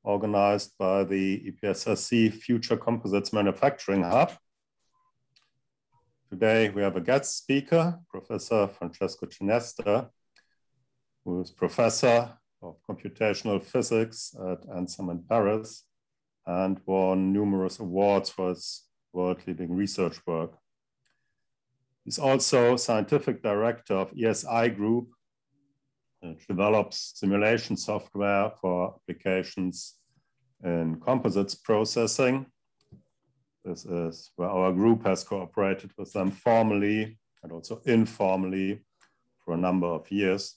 organized by the EPSRC Future Composites Manufacturing Hub. Today we have a guest speaker, Professor Francesco Chinesta, who is Professor of Computational Physics at ANSM in Paris and won numerous awards for his world-leading research work. He's also Scientific Director of ESI Group, which develops simulation software for applications in composites processing. This is where our group has cooperated with them formally and also informally for a number of years.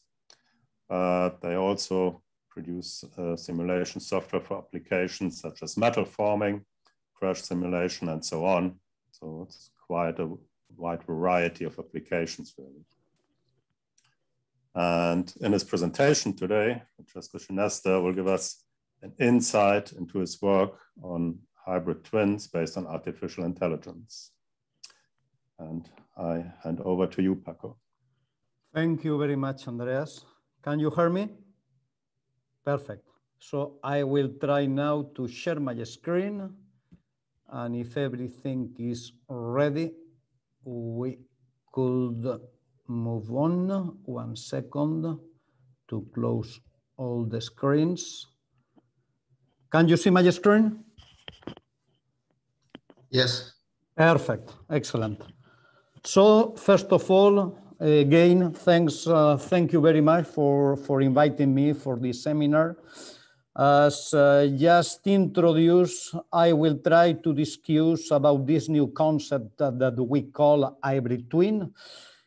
They also produce simulation software for applications such as metal forming, crash simulation, and so on. So it's quite a wide variety of applications, really. And in his presentation today, Francesco Chinesta will give us an insight into his work on hybrid twins based on artificial intelligence. And I hand over to you, Paco. Thank you very much, Andreas. Can you hear me? Perfect. So I will try now to share my screen. And if everything is ready, we could move on. 1 second to close all the screens. Can you see my screen? Yes. Perfect. Excellent. So first of all, again, thank you very much for inviting me for this seminar. As just introduced, I will try to discuss about this new concept that we call hybrid twin.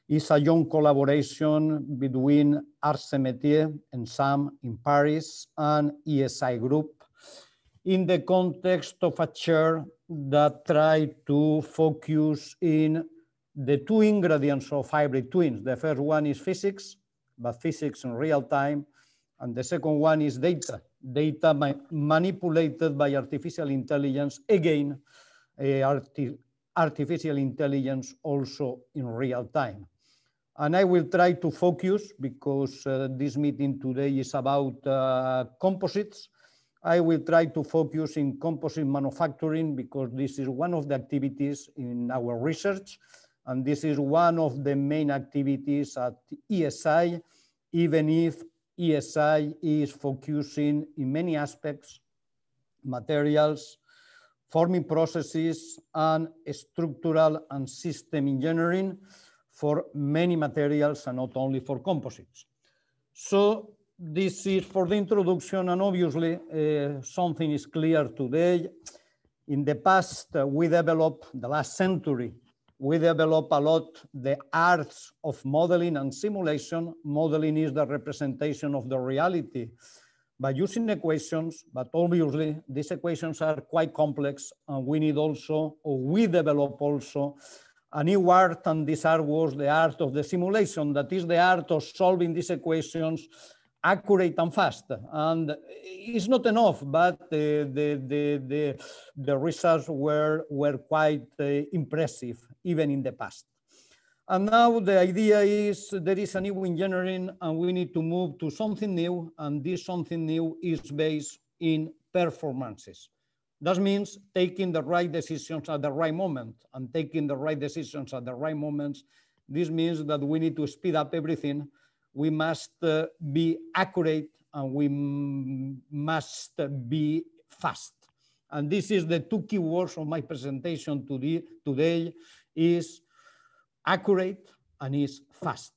It's a young collaboration between ARCEMETIer and SAM in Paris and ESI Group in the context of a chair that try to focus in the two ingredients of hybrid twins. The first one is physics, but physics in real time. And the second one is data manipulated by artificial intelligence, again, artificial intelligence also in real time. And I will try to focus, because this meeting today is about composites. I will try to focus in composite manufacturing, because this is one of the activities in our research. And this is one of the main activities at ESI, even if ESI is focusing in many aspects, materials, forming processes, and structural and system engineering for many materials and not only for composites. So this is for the introduction, and obviously something is clear today. In the past, we developed, the last century, we developed a lot the arts of modeling and simulation. Modeling is the representation of the reality by using equations, but obviously these equations are quite complex, and we need also, or we develop also, a new art, and this art was the art of the simulation. That is the art of solving these equations accurate and fast. And it's not enough, but the results were quite impressive, even in the past. And now the idea is there is a new engineering, and we need to move to something new, and this something new is based in performances. That means taking the right decisions at the right moment, and taking the right decisions at the right moments. This means that we need to speed up everything. We must be accurate, and we must be fast. And this is the two key words of my presentation today is accurate and is fast.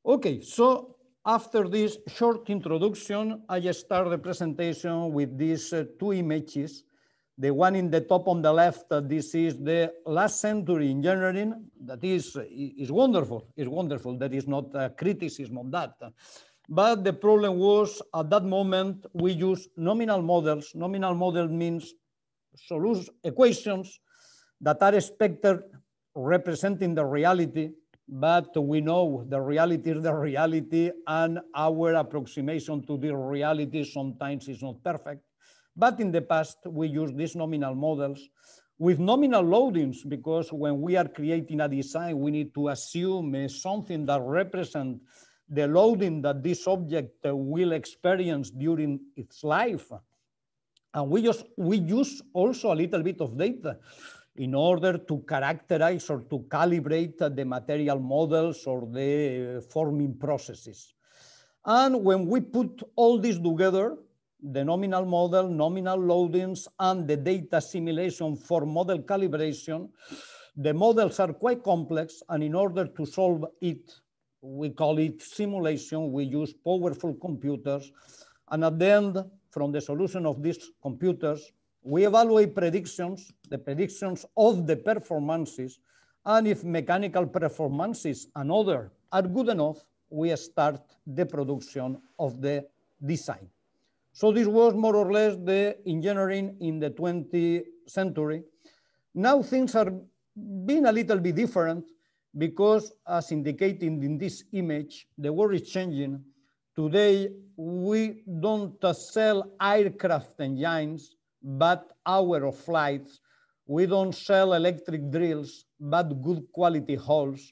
Okay, so after this short introduction, I start the presentation with these two images. The one in the top on the left, this is the last century engineering. That is wonderful. It's wonderful. There is not a criticism on that. But the problem was, at that moment, we used nominal models. Nominal model means equations that are expected representing the reality, but we know the reality is the reality, and our approximation to the reality sometimes is not perfect. But in the past, we used these nominal models with nominal loadings, because when we are creating a design, we need to assume something that represents the loading that this object will experience during its life. And we use also a little bit of data in order to characterize or to calibrate the material models or the forming processes. And when we put all this together, the nominal model, nominal loadings, and the data simulation for model calibration, the models are quite complex, and in order to solve it, we call it simulation. We use powerful computers, and at the end, from the solution of these computers, we evaluate predictions, the predictions of the performances, and if mechanical performances and other are good enough, we start the production of the design. So this was more or less the engineering in the 20th century. Now things are being a little bit different because, as indicated in this image, the world is changing. Today, we don't sell aircraft engines, but hours of flights. We don't sell electric drills, but good quality hulls.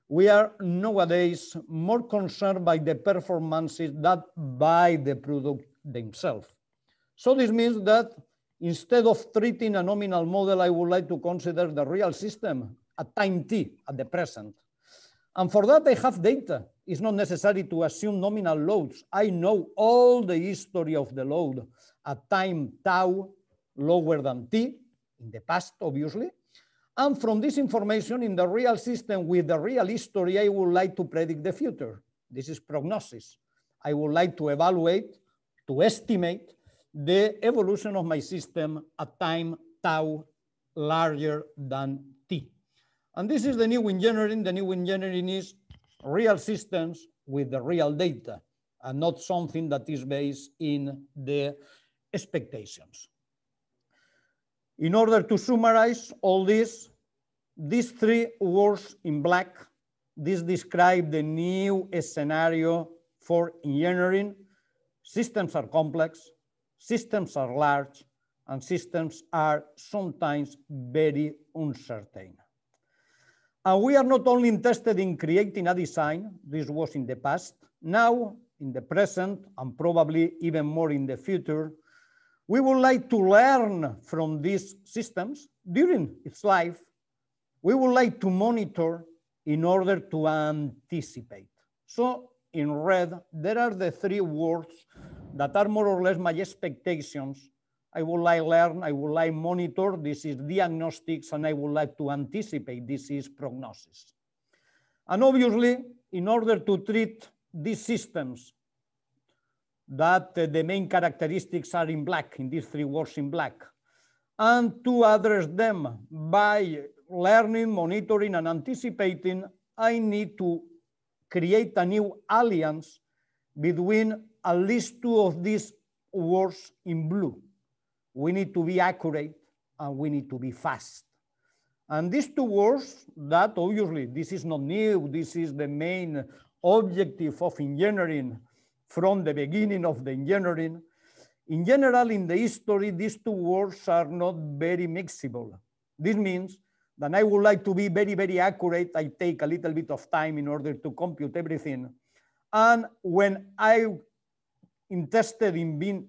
We are nowadays more concerned by the performances than by the product themselves. So this means that instead of treating a nominal model, I would like to consider the real system at time t, at the present. And for that, I have data. It's not necessary to assume nominal loads. I know all the history of the load at time tau lower than t, in the past, obviously. And from this information in the real system with the real history, I would like to predict the future. This is prognosis. I would like to evaluate, to estimate the evolution of my system at time tau larger than t. And this is the new engineering. The new engineering is real systems with the real data and not something that is based in the expectations. In order to summarize all this, these three words in black, this describe the new scenario for engineering. Systems are complex, systems are large, and systems are sometimes very uncertain. And we are not only interested in creating a design, this was in the past, now in the present, and probably even more in the future, we would like to learn from these systems during its life. We would like to monitor in order to anticipate. So in red, there are the three words that are more or less my expectations. I would like learn, I would like monitor, this is diagnostics, and I would like to anticipate, this is prognosis. And obviously, in order to treat these systems that the main characteristics are in black, in these three words in black, and to address them by learning, monitoring, and anticipating, I need to create a new alliance between at least two of these words in blue. We need to be accurate and we need to be fast. And these two words that obviously this is not new, this is the main objective of engineering from the beginning of the engineering. In general, in the history, these two words are not very mixable. This means that I would like to be very, very accurate. I take a little bit of time in order to compute everything. And when I'm interested in being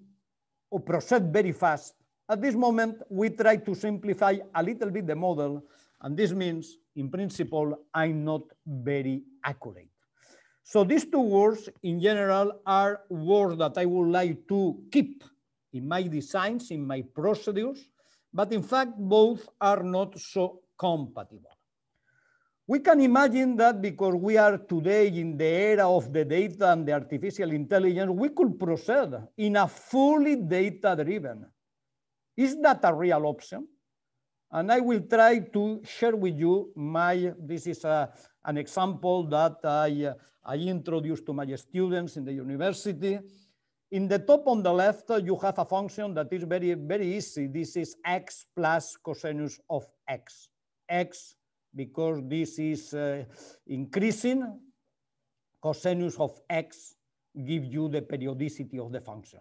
or proceed very fast, at this moment, we try to simplify a little bit the model. And this means, in principle, I'm not very accurate. So these two words, in general, are words that I would like to keep in my designs, in my procedures, but in fact, both are not so compatible. We can imagine that because we are today in the era of the data and the artificial intelligence, we could proceed in a fully data-driven. Is that a real option? And I will try to share with you this is an example that I introduced to my students in the university. In the top on the left, you have a function that is very, very easy. This is x plus cosinus of x. X, because this is increasing, cosinus of x gives you the periodicity of the function.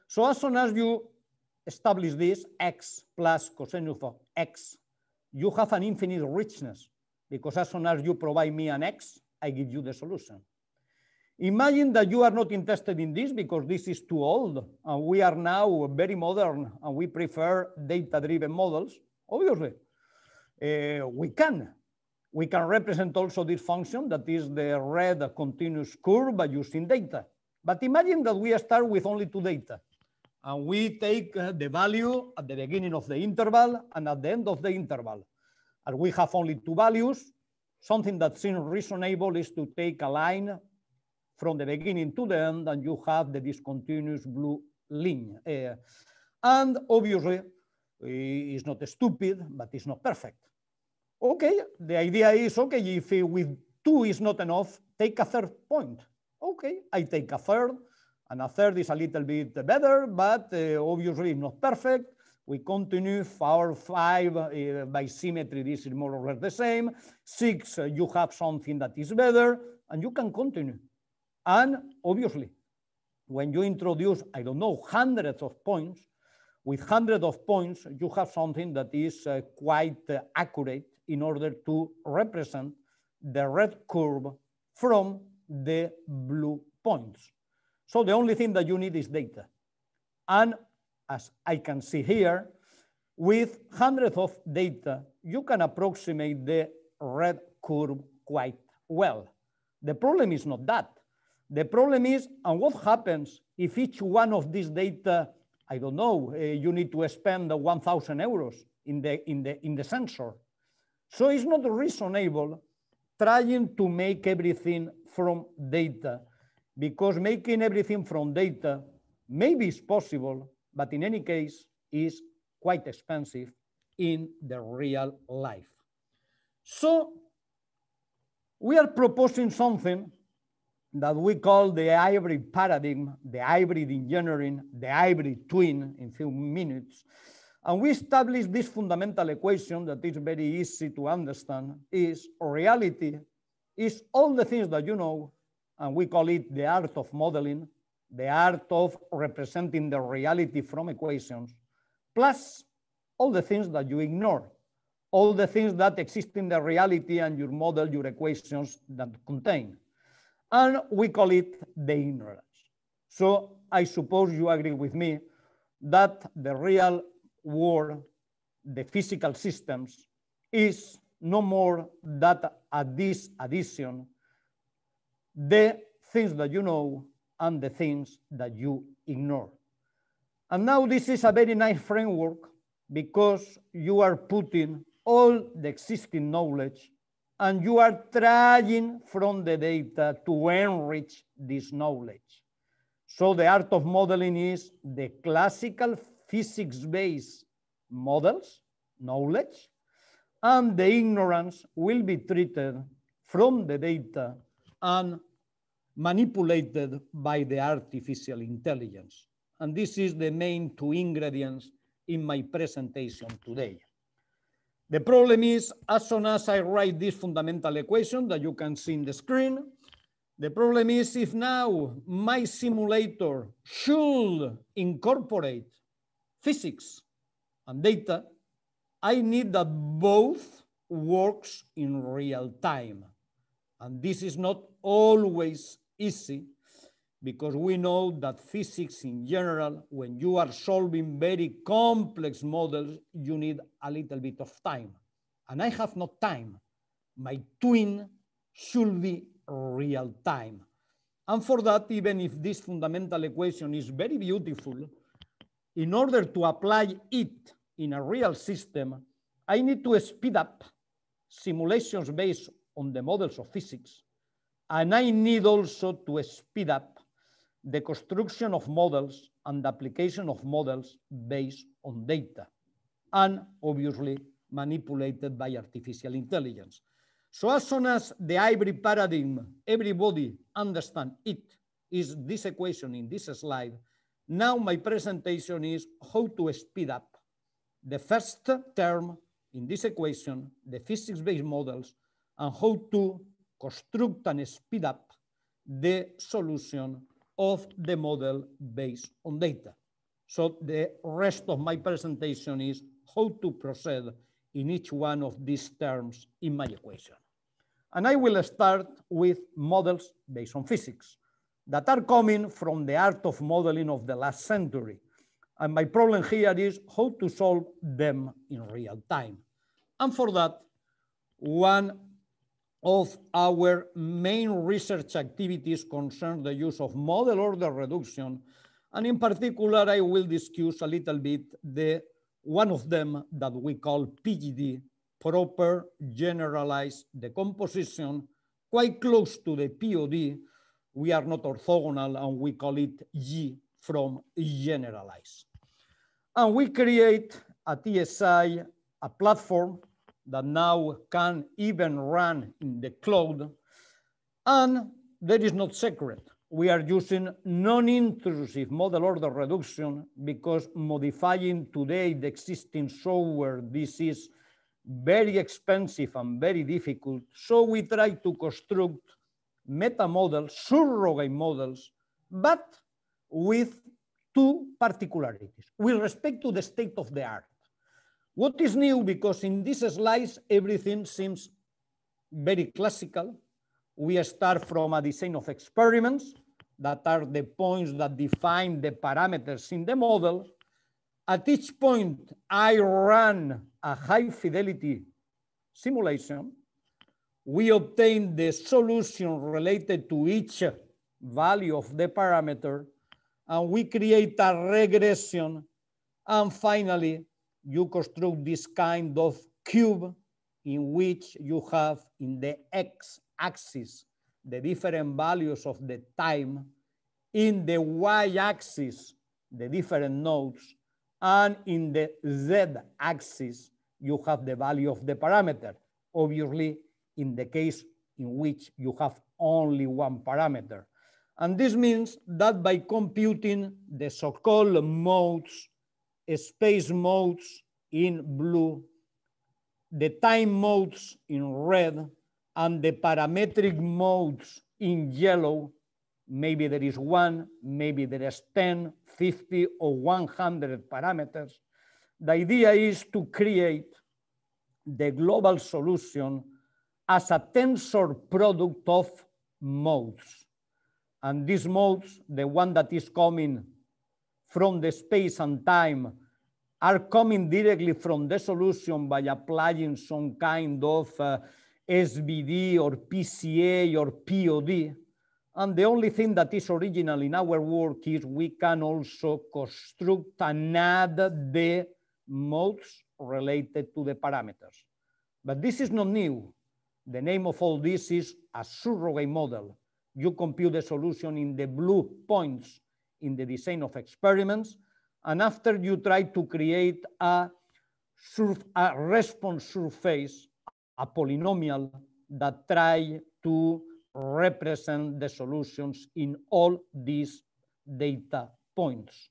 So as soon as you establish this, x plus cosinus of x, you have an infinite richness, because as soon as you provide me an x, I give you the solution. Imagine that you are not interested in this because this is too old and we are now very modern and we prefer data-driven models. Obviously, we can represent also this function that is the red continuous curve by using data. But imagine that we start with only two data and we take the value at the beginning of the interval and at the end of the interval. And we have only two values. Something that seems reasonable is to take a line from the beginning to the end, and you have the discontinuous blue line. And obviously, it's not stupid, but it's not perfect. Okay, the idea is, okay, if with two is not enough, take a third point. Okay, I take a third, and a third is a little bit better, but obviously not perfect. We continue for 5 by symmetry, this is more or less the same. 6, you have something that is better, and you can continue. And obviously, when you introduce, I don't know, hundreds of points, with hundreds of points, you have something that is quite accurate in order to represent the red curve from the blue points. So the only thing that you need is data. And as I can see here, with hundreds of data, you can approximate the red curve quite well. The problem is not that. The problem is, and what happens if each one of these data, I don't know, you need to spend 1,000 euros in the sensor. So it's not reasonable trying to make everything from data, because making everything from data maybe is possible, but in any case is quite expensive in the real life. So we are proposing something that we call the hybrid paradigm, the hybrid engineering, the hybrid twin in a few minutes. And we establish this fundamental equation that is very easy to understand, is reality is all the things that you know, and we call it the art of modeling, the art of representing the reality from equations, plus all the things that you ignore, all the things that exist in the reality and your model, your equations that contain. And we call it the ignorance. So I suppose you agree with me that the real world, the physical systems, is no more that at this addition, the things that you know and the things that you ignore. And now this is a very nice framework because you are putting all the existing knowledge and you are trying from the data to enrich this knowledge. So the art of modeling is the classical physics-based models, knowledge, and the ignorance will be treated from the data and manipulated by the artificial intelligence. And this is the main two ingredients in my presentation today. The problem is, as soon as I write this fundamental equation that you can see in the screen, the problem is if now my simulator should incorporate physics and data, I need that both works in real time. And this is not always easy because we know that physics in general, when you are solving very complex models, you need a little bit of time. And I have no time. My twin should be real time. And for that, even if this fundamental equation is very beautiful, in order to apply it in a real system, I need to speed up simulations based on the models of physics. And I need also to speed up the construction of models and the application of models based on data, and obviously manipulated by artificial intelligence. So as soon as the hybrid paradigm, everybody understands it, is this equation in this slide, now my presentation is how to speed up the first term in this equation, the physics-based models, and how to construct and speed up the solution of the model based on data. So the rest of my presentation is how to proceed in each one of these terms in my equation. And I will start with models based on physics. that are coming from the art of modeling of the last century. And my problem here is how to solve them in real time. And for that, one of our main research activities concerns the use of model order reduction. And in particular, I will discuss a little bit one of them that we call PGD, proper generalized decomposition, quite close to the POD. We are not orthogonal, and we call it G from generalized. And we create at TSI a platform that now can even run in the cloud. And that is not secret. We are using non-intrusive model order reduction because modifying today the existing software, this is very expensive and very difficult. So we try to construct meta models, surrogate models, but with two particularities with respect to the state of the art. What is new, because in these slides, everything seems very classical. We start from a design of experiments that are the points that define the parameters in the model. At each point, I run a high fidelity simulation. We obtain the solution related to each value of the parameter, and we create a regression. And finally, you construct this kind of cube in which you have in the x-axis the different values of the time, in the y-axis the different nodes, and in the z-axis you have the value of the parameter. Obviously, in the case in which you have only one parameter. And this means that by computing the so-called modes, space modes in blue, the time modes in red, and the parametric modes in yellow, maybe there is 1, maybe there is 10, 50, or 100 parameters. The idea is to create the global solution as a tensor product of modes. And these modes, the one that is coming from the space and time, are coming directly from the solution by applying some kind of SVD or PCA or POD. And the only thing that is original in our work is we can also construct and add the modes related to the parameters. But this is not new. The name of all this is a surrogate model. You compute the solution in the blue points in the design of experiments, and after you try to create a response surface, a polynomial that try to represent the solutions in all these data points.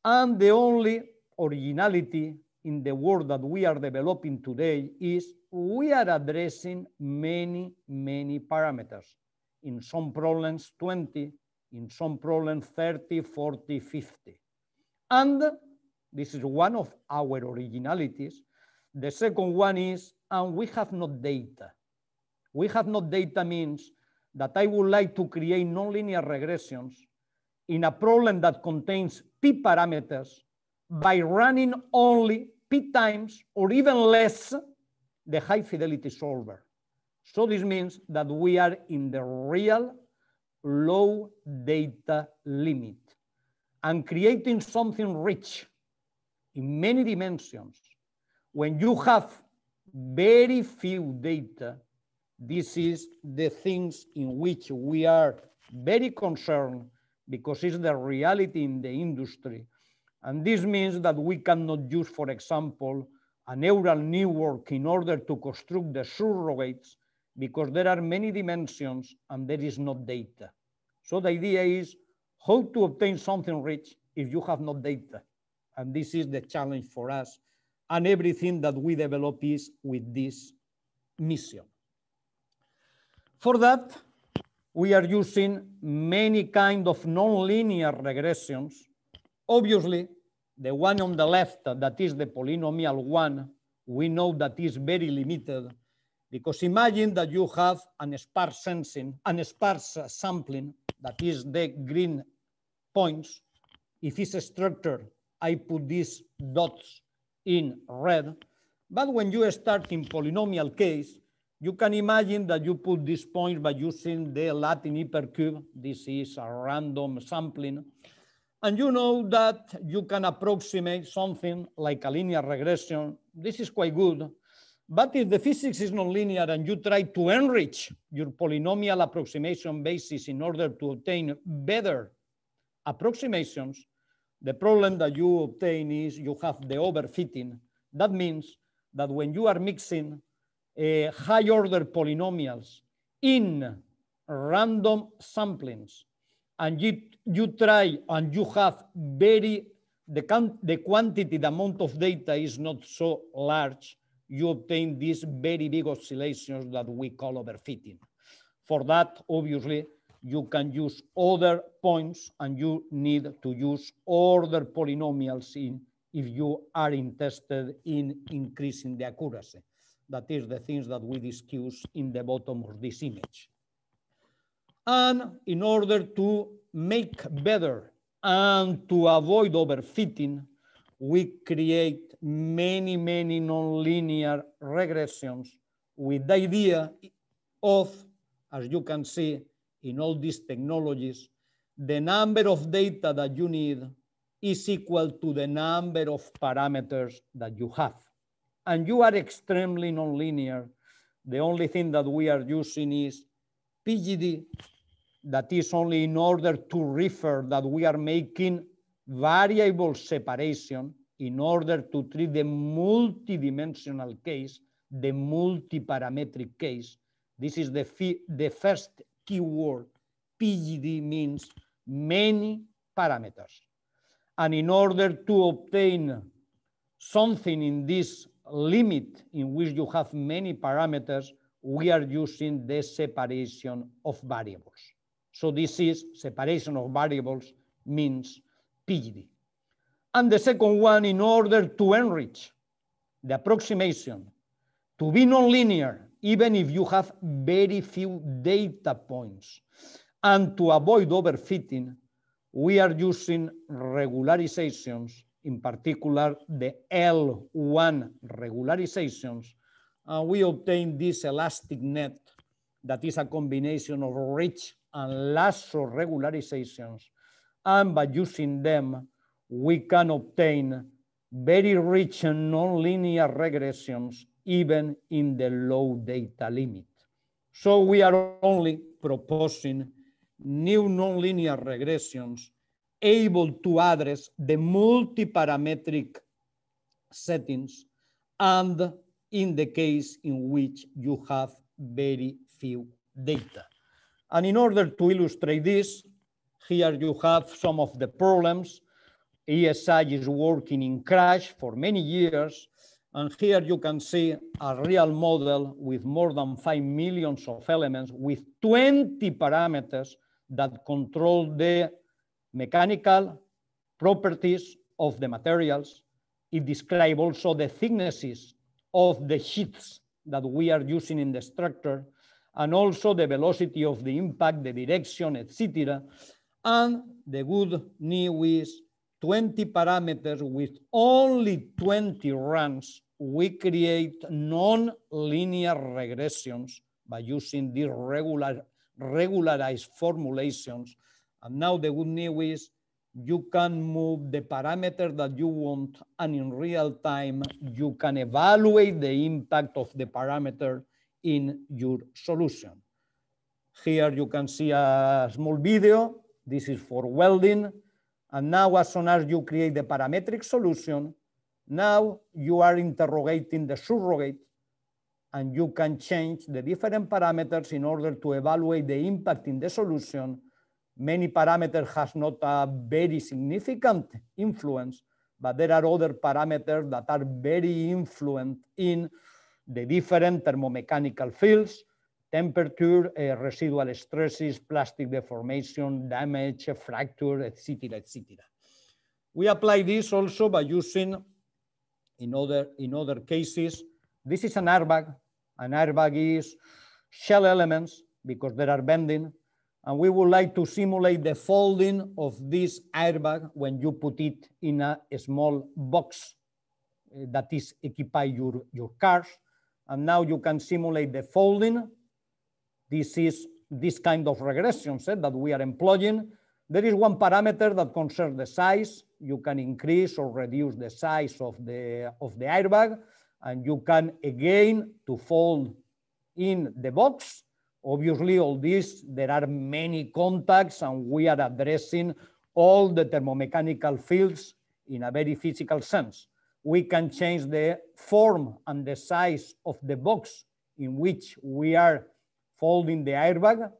And the only originality in the work that we are developing today is we are addressing many, many parameters. In some problems, 20, in some problems, 30, 40, 50. And this is one of our originalities. The second one is, and we have no data. We have no data means that I would like to create nonlinear regressions in a problem that contains p parameters by running only p times or even less the high fidelity solver. So this means that we are in the real low data limit, and creating something rich in many dimensions. When you have very few data, this is the things in which we are very concerned because it's the reality in the industry. And this means that we cannot use, for example, a neural network in order to construct the surrogates because there are many dimensions and there is no data. So the idea is how to obtain something rich if you have no data. And this is the challenge for us. And everything that we develop is with this mission. For that, we are using many kind of nonlinear regressions. Obviously, the one on the left, that is the polynomial one, we know that is very limited. Because imagine that you have an sparse sampling, that is the green points. If it's structured, I put these dots in red. But when you start in polynomial case, you can imagine that you put these points by using the Latin hypercube. This is a random sampling. And you know that you can approximate something like a linear regression. This is quite good. But if the physics is nonlinear and you try to enrich your polynomial approximation basis in order to obtain better approximations, the problem that you obtain is you have the overfitting. That means that when you are mixing high order polynomials in random samplings, and you try and you have the quantity, the amount of data is not so large, you obtain these very big oscillations that we call overfitting. For that, obviously, you can use other points and you need to use other polynomials if you are interested in increasing the accuracy. That is the things that we discuss in the bottom of this image. And in order to make better and to avoid overfitting, we create many nonlinear regressions with the idea of, as you can see in all these technologies, the number of data that you need is equal to the number of parameters that you have. And you are extremely nonlinear. The only thing that we are using is PGD, that is only in order to refer that we are making variable separation in order to treat the multidimensional case, the multiparametric case. This is the first keyword. PGD means many parameters. And in order to obtain something in this limit in which you have many parameters, we are using the separation of variables. So this is separation of variables means PGD. And the second one, in order to enrich the approximation to be nonlinear, even if you have very few data points, and to avoid overfitting, we are using regularizations, in particular the L1 regularizations, and we obtain this elastic net that is a combination of rich and lasso regularizations, and by using them, we can obtain very rich and nonlinear regressions even in the low data limit. So we are only proposing new nonlinear regressions able to address the multiparametric settings and in the case in which you have very few data. And in order to illustrate this, here you have some of the problems. ESI is working in Crash for many years. And here you can see a real model with more than 5 million of elements with 20 parameters that control the mechanical properties of the materials. It describes also the thicknesses of the sheets that we are using in the structure, and also the velocity of the impact, the direction, etc. And the good news is 20 parameters with only 20 runs, we create non-linear regressions by using these regularized formulations. And now the good news is you can move the parameter that you want, and in real time, you can evaluate the impact of the parameter in your solution. Here you can see a small video. This is for welding. And now as soon as you create the parametric solution, now you are interrogating the surrogate, and you can change the different parameters in order to evaluate the impact in the solution. Many parameters has not a very significant influence, but there are other parameters that are very influent in the different thermomechanical fields, temperature, residual stresses, plastic deformation, damage, fracture, etc., etc. We apply this also by using, in other cases, this is an airbag An airbag is shell elements because they are bending. And we would like to simulate the folding of this airbag when you put it in a small box that is occupy your cars. And now you can simulate the folding. This is this kind of regression set that we are employing. There is one parameter that concerns the size. You can increase or reduce the size of the airbag, and you can again to fold in the box. Obviously, all this, there are many contacts, and we are addressing all the thermomechanical fields in a very physical sense. We can change the form and the size of the box in which we are folding the airbag.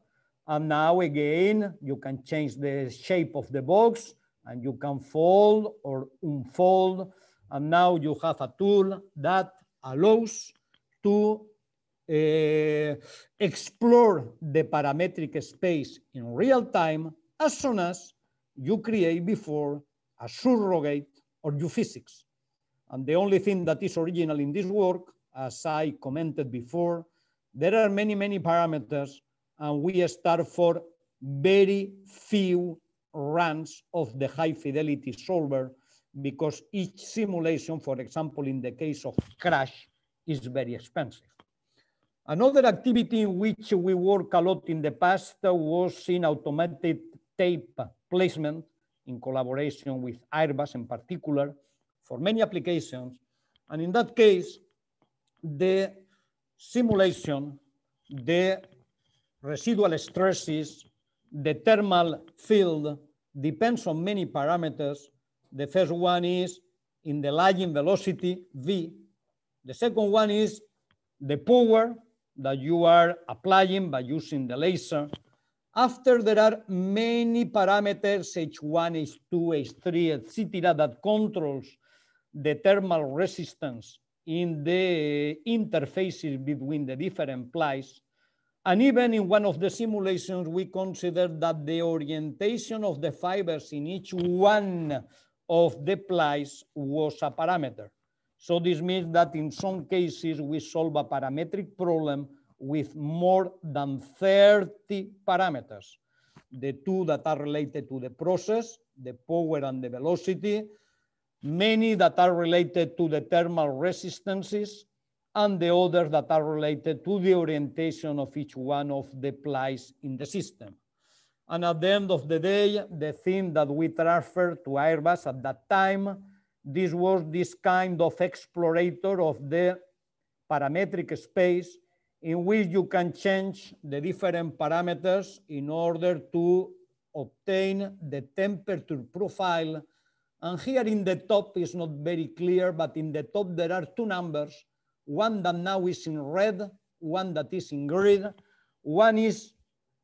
And now again, you can change the shape of the box and you can fold or unfold. And now you have a tool that allows to explore the parametric space in real time as soon as you create before a surrogate or geophysics. And the only thing that is original in this work, as I commented before, there are many, many parameters, and we start for very few runs of the high fidelity solver because each simulation, for example, in the case of crash, is very expensive. Another activity in which we work a lot in the past was in automated tape placement in collaboration with Airbus in particular for many applications. And in that case, the simulation, the residual stresses, the thermal field depends on many parameters. The first one is in the lying velocity, V. The second one is the power that you are applying by using the laser. After there are many parameters, H1, H2, H3, etc., that controls the thermal resistance in the interfaces between the different plies. And even in one of the simulations, we consider that the orientation of the fibers in each one of the plies was a parameter. So this means that in some cases, we solve a parametric problem with more than 30 parameters. The two that are related to the process, the power and the velocity, many that are related to the thermal resistances, and the others that are related to the orientation of each one of the plies in the system. And at the end of the day, the thing that we transferred to Airbus at that time, this was this kind of explorator of the parametric space in which you can change the different parameters in order to obtain the temperature profile. And here in the top is not very clear, but in the top there are two numbers, one that now is in red, one that is in green. One is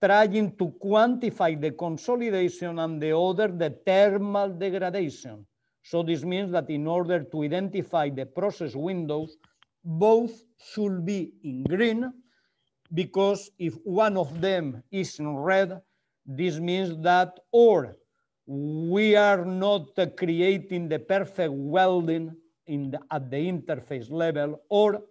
trying to quantify the consolidation and the other the thermal degradation. So this means that in order to identify the process windows, both should be in green, because if one of them is in red, this means that or we are not creating the perfect welding at the interface level, or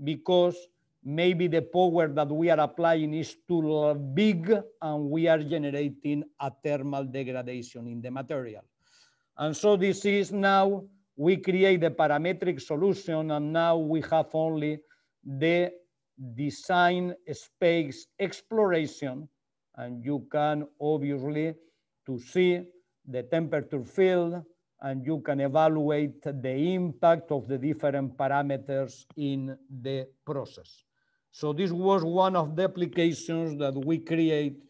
because maybe the power that we are applying is too big and we are generating a thermal degradation in the material. And so this is now, we create the parametric solution, and now we have only the design space exploration, and you can obviously to see the temperature field, and you can evaluate the impact of the different parameters in the process. So this was one of the applications that we create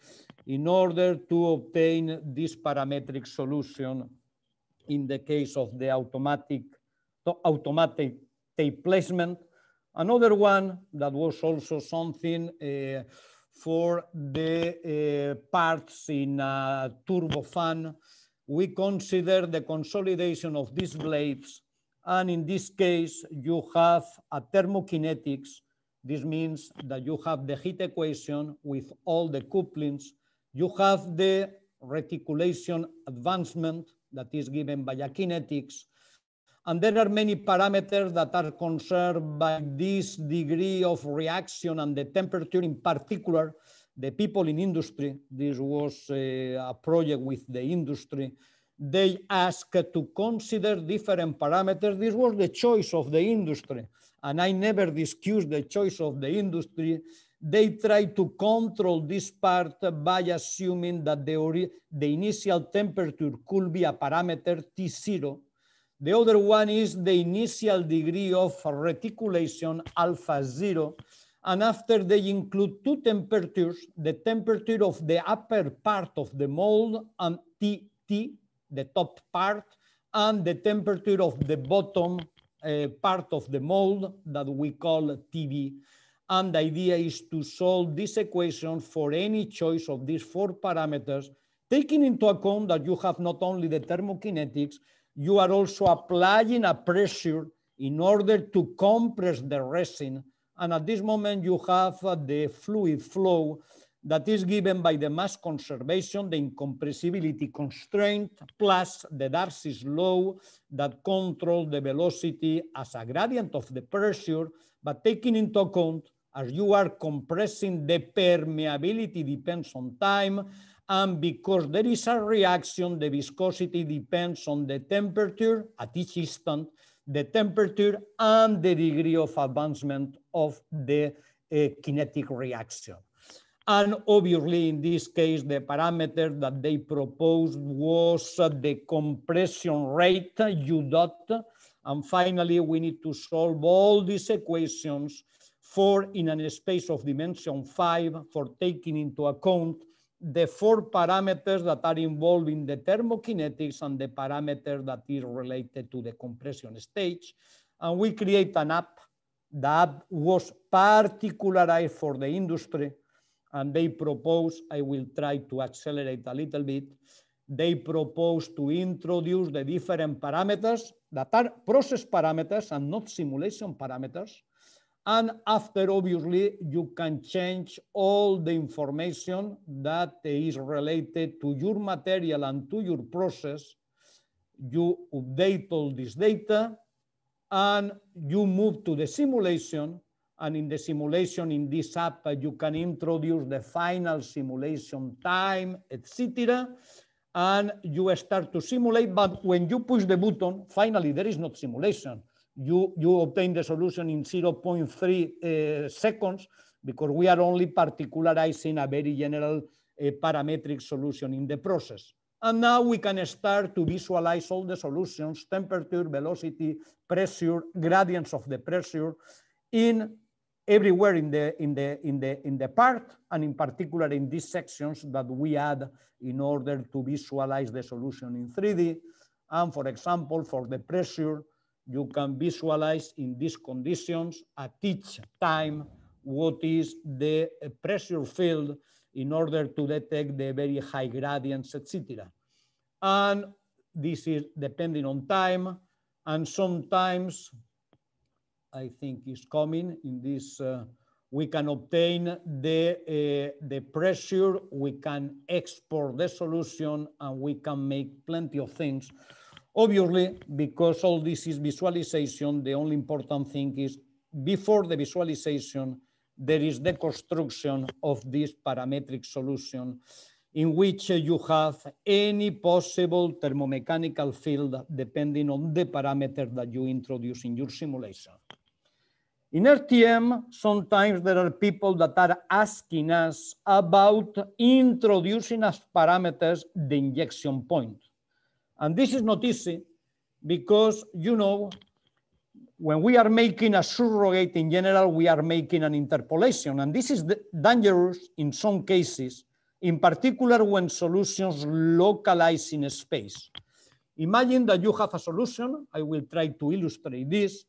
in order to obtain this parametric solution in the case of the automatic tape placement. Another one that was also something for the parts in a turbofan, we consider the consolidation of these blades. And in this case, you have a thermokinetics. This means that you have the heat equation with all the couplings. You have the reticulation advancement that is given by a kinetics. And there are many parameters that are concerned by this degree of reaction and the temperature, in particular, the people in industry. This was a project with the industry. They asked to consider different parameters. This was the choice of the industry. And I never discussed the choice of the industry. They try to control this part by assuming that the initial temperature could be a parameter T0. The other one is the initial degree of reticulation, alpha 0. And after they include two temperatures, the temperature of the upper part of the mold and TT, the top part, and the temperature of the bottom part of the mold that we call TB. And the idea is to solve this equation for any choice of these four parameters, taking into account that you have not only the thermokinetics, you are also applying a pressure in order to compress the resin. And at this moment, you have the fluid flow that is given by the mass conservation, the incompressibility constraint, plus the Darcy's law that controls the velocity as a gradient of the pressure, but taking into account, as you are compressing, the permeability depends on time, and because there is a reaction, the viscosity depends on the temperature at each instant, the temperature and the degree of advancement of the kinetic reaction. And obviously, in this case, the parameter that they proposed was the compression rate, U dot. And finally, we need to solve all these equations for in a space of dimension 5 for taking into account the four parameters that are involved in the thermokinetics and the parameter that is related to the compression stage. And we create an app. The app was particularized for the industry, and they propose, I will try to accelerate a little bit, they propose to introduce the different parameters that are process parameters and not simulation parameters. And after, obviously, you can change all the information that is related to your material and to your process. You update all this data and you move to the simulation. And in the simulation, in this app, you can introduce the final simulation time, etc. And you start to simulate. But when you push the button, finally, there is not simulation. You obtain the solution in 0.3 seconds because we are only particularizing a very general parametric solution in the process. And now we can start to visualize all the solutions, temperature, velocity, pressure, gradients of the pressure in everywhere in the part, and in particular in these sections that we add in order to visualize the solution in 3D. And for example, for the pressure, you can visualize in these conditions at each time what is the pressure field in order to detect the very high gradients, etc. And this is depending on time, and sometimes I think is coming in this, we can obtain the pressure, we can export the solution, and we can make plenty of things. Obviously, because all this is visualization, the only important thing is before the visualization, there is the construction of this parametric solution in which you have any possible thermomechanical field depending on the parameter that you introduce in your simulation. In RTM, sometimes there are people that are asking us about introducing as parameters the injection point. And this is not easy because, you know, when we are making a surrogate in general, we are making an interpolation. And this is dangerous in some cases, in particular when solutions localize in space. Imagine that you have a solution. I will try to illustrate this.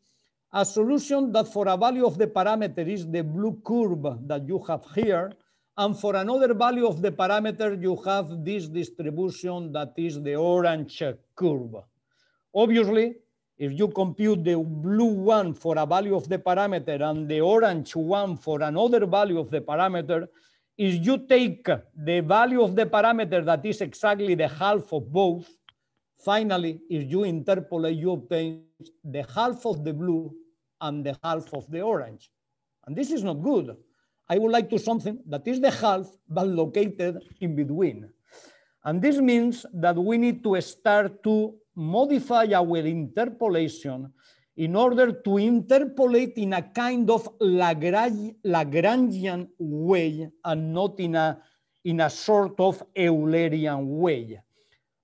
A solution that for a value of the parameter is the blue curve that you have here. And for another value of the parameter, you have this distribution that is the orange curve. Obviously, if you compute the blue one for a value of the parameter and the orange one for another value of the parameter, if you take the value of the parameter that is exactly the half of both, Finally, if you interpolate, you obtain the half of the blue and the half of the orange. And this is not good. I would like to something that is the half, but located in between. And this means that we need to start to modify our interpolation in order to interpolate in a kind of Lagrangian way and not in a sort of Eulerian way.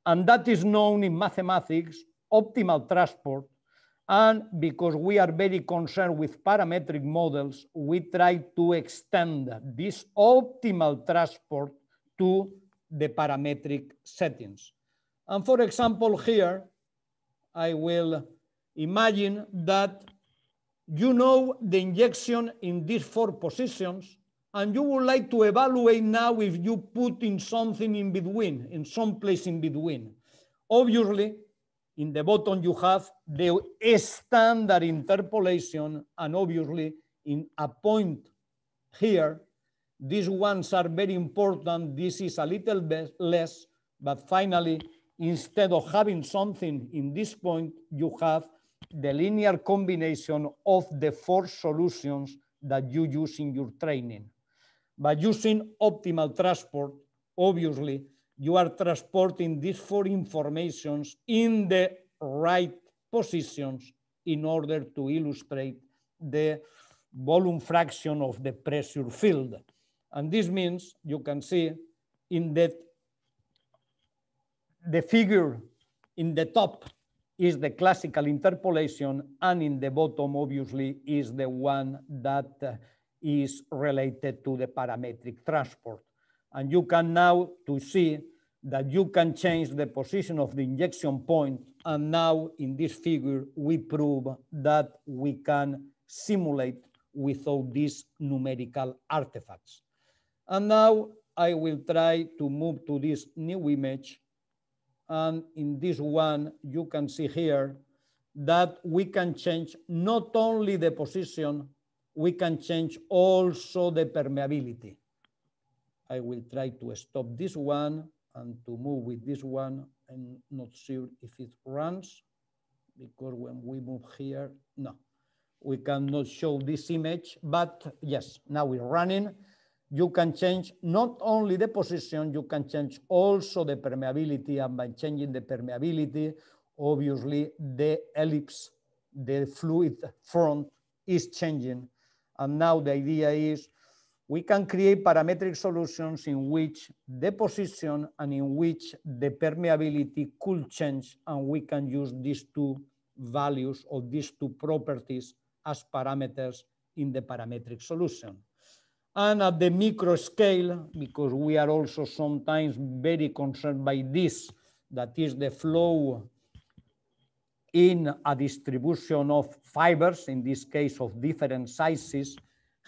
And that is known in mathematics, optimal transport. And because we are very concerned with parametric models, we try to extend this optimal transport to the parametric settings. And for example, here, I will imagine that you know the injection in these 4 positions, and you would like to evaluate now if you put in something in between, in some place in between. Obviously, in the bottom, you have the standard interpolation, and obviously, in a point here, these ones are very important. This is a little bit less, but finally, instead of having something in this point, you have the linear combination of the 4 solutions that you use in your training. By using optimal transport, obviously, you are transporting these 4 informations in the right positions in order to illustrate the volume fraction of the pressure field. And this means you can see in that the figure in the top is the classical interpolation, and in the bottom, obviously, is the one that is related to the parametric transport. And you can now to see that you can change the position of the injection point. And now in this figure, we prove that we can simulate without these numerical artifacts. And now I will try to move to this new image. And in this one, you can see here that we can change not only the position, we can change also the permeability. I will try to stop this one and to move with this one. I'm not sure if it runs, because when we move here, no, we cannot show this image, but yes, now we're running. You can change not only the position, you can change also the permeability, and by changing the permeability, obviously the ellipse, the fluid front is changing. And now the idea is we can create parametric solutions in which the position and in which the permeability could change, and we can use these 2 values or these 2 properties as parameters in the parametric solution. And at the micro scale, because we are also sometimes very concerned by this, that is the flow in a distribution of fibers, in this case of different sizes.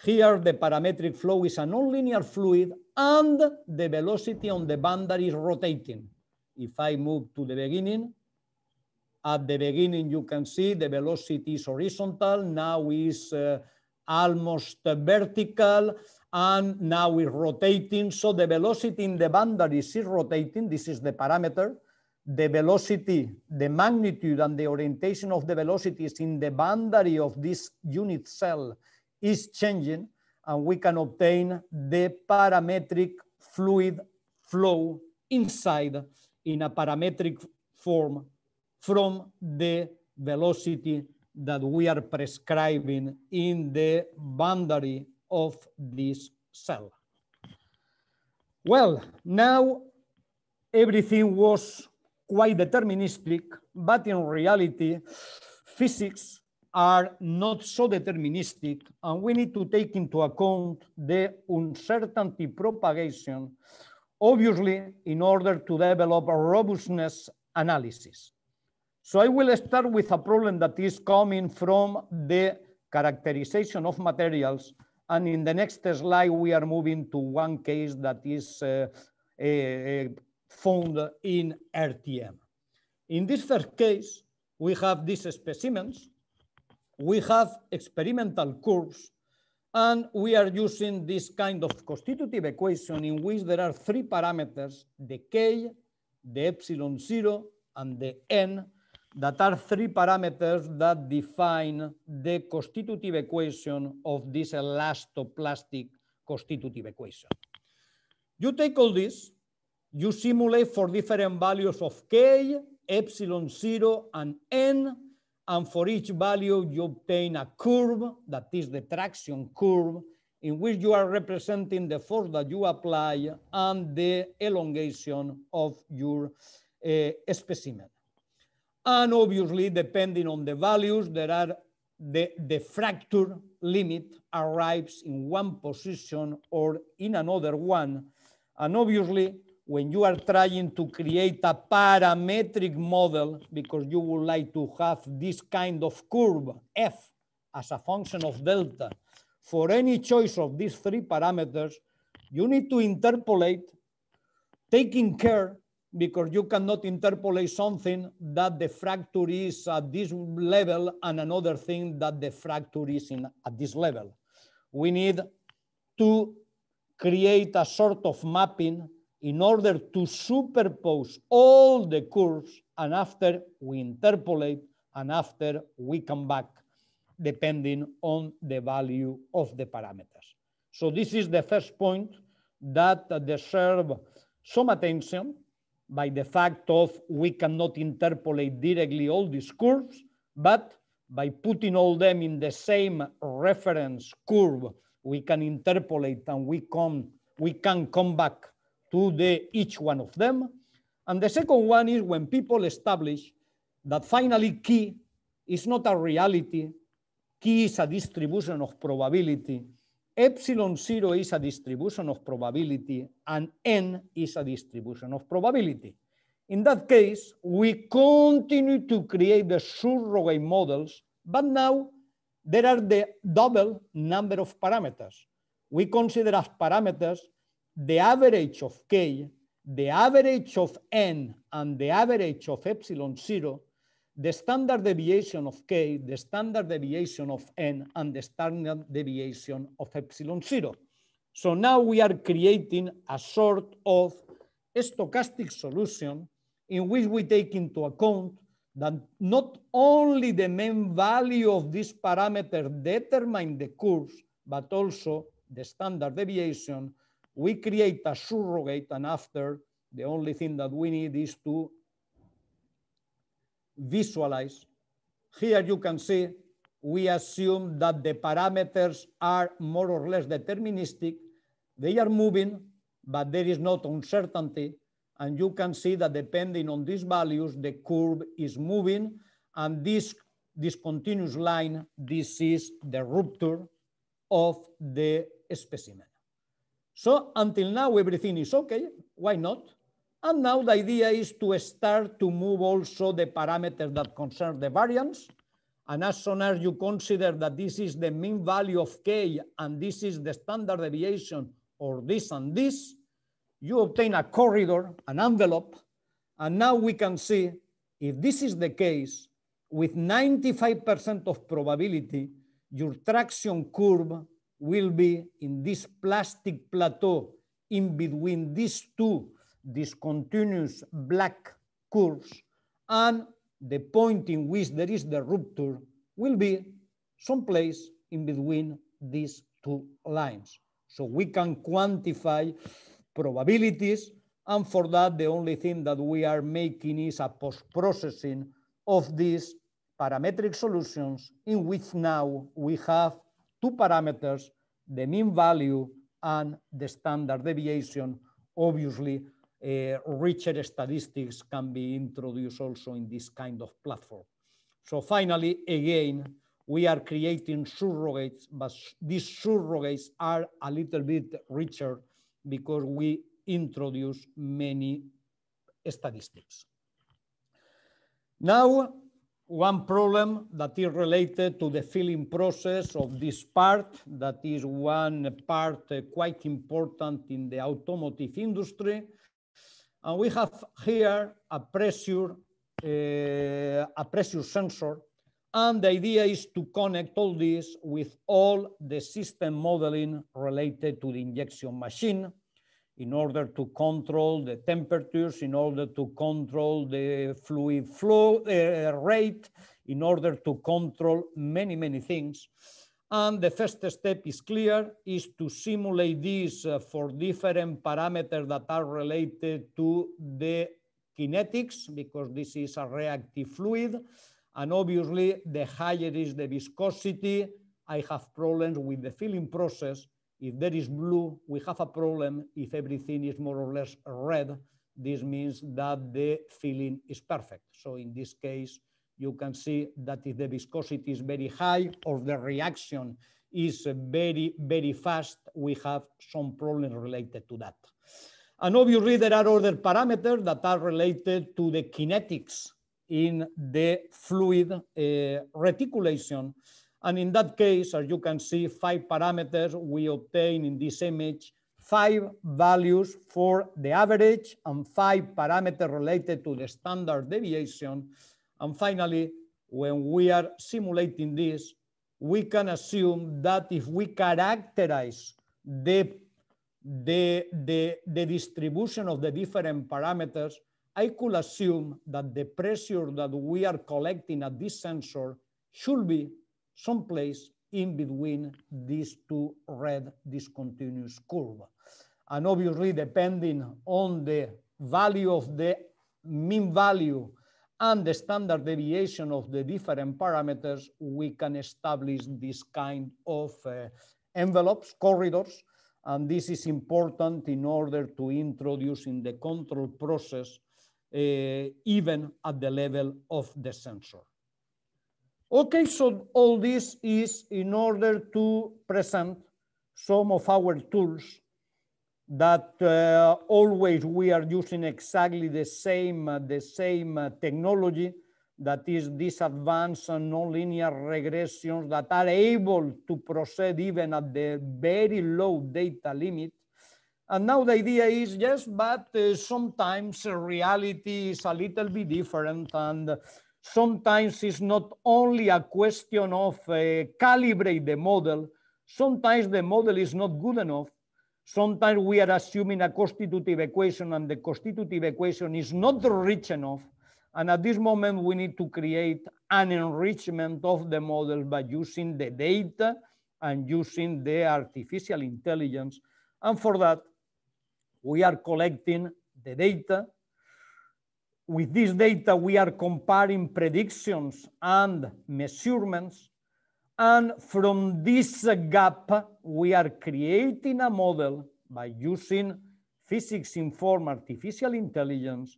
Here, the parametric flow is a nonlinear fluid, and the velocity on the boundary is rotating. If I move to the beginning, at the beginning, you can see the velocity is horizontal, now is almost vertical, and now it's rotating. So the velocity in the boundaries is rotating. This is the parameter. The velocity, the magnitude, and the orientation of the velocities in the boundary of this unit cell is changing, and we can obtain the parametric fluid flow inside in a parametric form from the velocity that we are prescribing in the boundary of this cell. Well, now everything was quite deterministic, but in reality, physics are not so deterministic, and we need to take into account the uncertainty propagation, obviously, in order to develop a robustness analysis. So I will start with a problem that is coming from the characterization of materials. And in the next slide, we are moving to one case that is found in RTM. In this first case, we have these specimens, we have experimental curves, and we are using this kind of constitutive equation in which there are 3 parameters, the K, the epsilon 0, and the N, that are three parameters that define the constitutive equation of this elastoplastic constitutive equation. You take all this, you simulate for different values of K, epsilon 0, and N, and for each value you obtain a curve, that is the traction curve, in which you are representing the force that you apply and the elongation of your specimen. And obviously, depending on the values, there are the fracture limit arrives in one position or in another one. And obviously, when you are trying to create a parametric model, because you would like to have this kind of curve, F, as a function of delta, for any choice of these three parameters, you need to interpolate, taking care, because you cannot interpolate something that the fracture is at this level and another thing that the fracture is at this level. We need to create a sort of mapping in order to superpose all the curves, and after we interpolate, and after we come back, depending on the value of the parameters. So this is the first point that deserves some attention, by the fact of we cannot interpolate directly all these curves, but by putting all them in the same reference curve, we can interpolate and we can come back to each one of them. And the second one is when people establish that finally K is not a reality, K is a distribution of probability, epsilon 0 is a distribution of probability, and N is a distribution of probability. In that case, we continue to create the surrogate models, but now there are the double number of parameters. We consider as parameters the average of K, the average of N, and the average of epsilon 0, the standard deviation of K, the standard deviation of N, and the standard deviation of epsilon 0. So now we are creating a sort of stochastic solution in which we take into account that not only the main value of this parameter determine the curves, but also the standard deviation. We create a surrogate, and after, the only thing that we need is to visualize. Here you can see we assume that the parameters are more or less deterministic. They are moving, but there is not uncertainty. And you can see that depending on these values, the curve is moving. And this continuous line, this is the rupture of the specimen. So until now, everything is okay. Why not? And now the idea is to start to move also the parameters that concern the variance. And as soon as you consider that this is the mean value of K and this is the standard deviation, or this and this, you obtain a corridor, an envelope. And now we can see if this is the case, with 95% of probability, your traction curve will be in this plastic plateau in between these two discontinuous black curves, and the point in which there is the rupture will be someplace in between these two lines. So we can quantify probabilities, and for that the only thing that we are making is a post-processing of these parametric solutions, in which now we have two parameters, the mean value and the standard deviation. Obviously, richer statistics can be introduced also in this kind of platform. So finally, again, we are creating surrogates, but these surrogates are a little bit richer because we introduce many statistics. Now, one problem that is related to the filling process of this part, that is one part quite important in the automotive industry. And we have here a pressure sensor. And the idea is to connect all this with all the system modeling related to the injection machine, in order to control the temperatures, in order to control the fluid flow rate, in order to control many, many things. And the first step is clear, is to simulate this for different parameters that are related to the kinetics, because this is a reactive fluid. And obviously, the higher is the viscosity, I have problems with the filling process. If there is blue, we have a problem. If everything is more or less red, this means that the filling is perfect. So in this case, you can see that if the viscosity is very high or the reaction is very, very fast, we have some problems related to that. And obviously, there are other parameters that are related to the kinetics in the fluid reticulation. And in that case, as you can see, 5 parameters we obtain in this image, 5 values for the average and 5 parameters related to the standard deviation. And finally, when we are simulating this, we can assume that if we characterize the distribution of the different parameters, I could assume that the pressure that we are collecting at this sensor should be someplace in between these two red discontinuous curves. And obviously, depending on the value of the mean value and the standard deviation of the different parameters, we can establish this kind of envelopes, corridors. And this is important in order to introduce in the control process, even at the level of the sensor. Okay, so all this is in order to present some of our tools that always we are using exactly the same technology, that is these advanced and nonlinear regressions that are able to proceed even at the very low data limit. And now the idea is, yes, but sometimes reality is a little bit different, and sometimes it's not only a question of calibrate the model. Sometimes the model is not good enough. Sometimes we are assuming a constitutive equation and the constitutive equation is not rich enough. And at this moment, we need to create an enrichment of the model by using the data and using the artificial intelligence. And for that, we are collecting the data. With this data, we are comparing predictions and measurements. And from this gap, we are creating a model by using physics-informed artificial intelligence.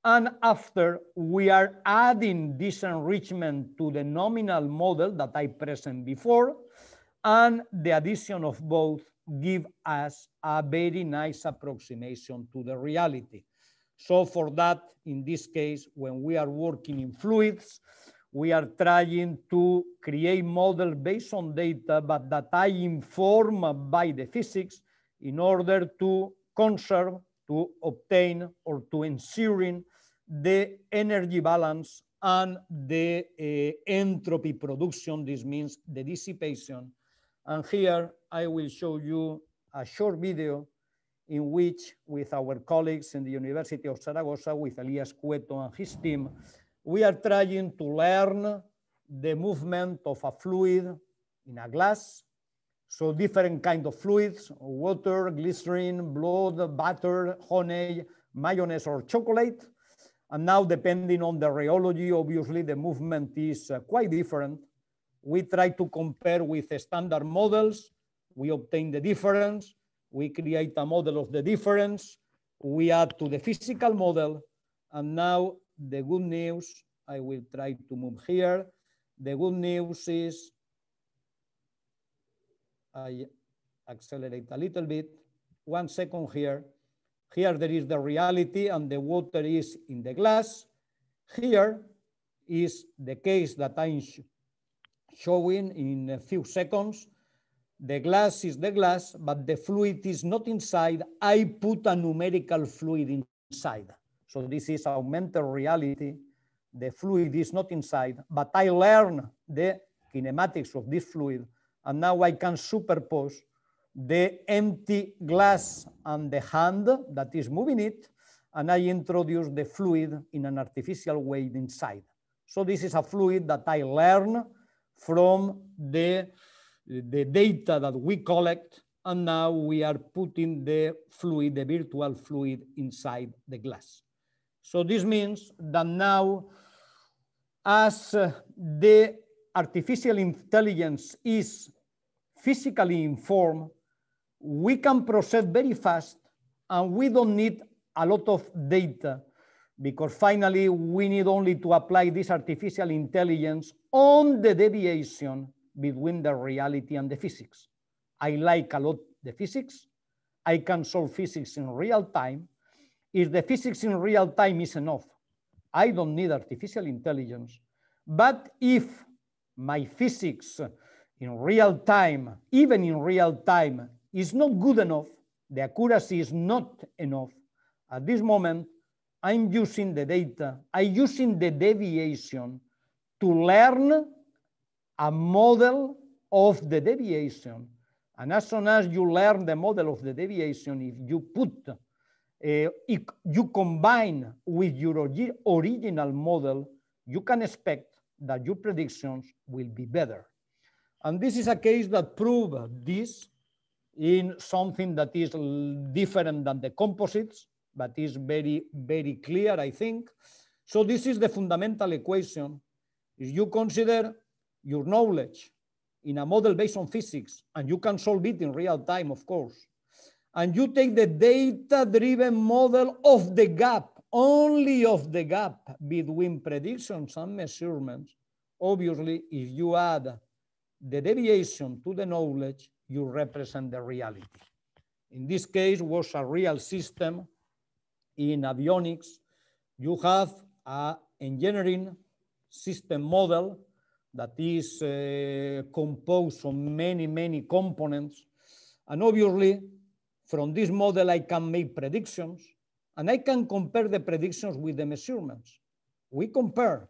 And after, we are adding this enrichment to the nominal model that I presented before. And the addition of both give us a very nice approximation to the reality. So for that, in this case, when we are working in fluids, we are trying to create models based on data, but that I inform by the physics in order to conserve, to obtain, or to ensuring the energy balance and the entropy production. This means the dissipation. And here I will show you a short video in which, with our colleagues in the University of Zaragoza, with Elias Cueto and his team, we are trying to learn the movement of a fluid in a glass. So different kinds of fluids, water, glycerin, blood, butter, honey, mayonnaise, or chocolate. And now, depending on the rheology, obviously the movement is quite different. We try to compare with standard models. We obtain the difference. We create a model of the difference. We add to the physical model. And now the good news, I will try to move here. The good news is, I accelerate a little bit. 1 second here. Here there is the reality and the water is in the glass. Here is the case that I'm showing in a few seconds. The glass is the glass, but the fluid is not inside. I put a numerical fluid inside. So this is augmented reality. The fluid is not inside, but I learn the kinematics of this fluid. And now I can superpose the empty glass and the hand that is moving it, and I introduce the fluid in an artificial way inside. So this is a fluid that I learn from the data that we collect, and now we are putting the fluid, the virtual fluid, inside the glass. So this means that now, as the artificial intelligence is physically informed, we can process very fast, and we don't need a lot of data, because finally we need only to apply this artificial intelligence on the deviation between the reality and the physics. I like a lot the physics. I can solve physics in real time. If the physics in real time is enough, I don't need artificial intelligence. But if my physics in real time, even in real time, is not good enough, the accuracy is not enough, at this moment, I'm using the data, I'm using the deviation to learn a model of the deviation. And as soon as you learn the model of the deviation, if you put, you combine with your original model, you can expect that your predictions will be better. And this is a case that proves this in something that is different than the composites, but is very, very clear, I think. So this is the fundamental equation. If you consider your knowledge in a model based on physics, and you can solve it in real time, of course, and you take the data-driven model of the gap, only of the gap between predictions and measurements, obviously, if you add the deviation to the knowledge, you represent the reality. In this case, was a real system. In avionics, you have an engineering system model that is composed of many, many components. And obviously, from this model, I can make predictions, and I can compare the predictions with the measurements. We compare,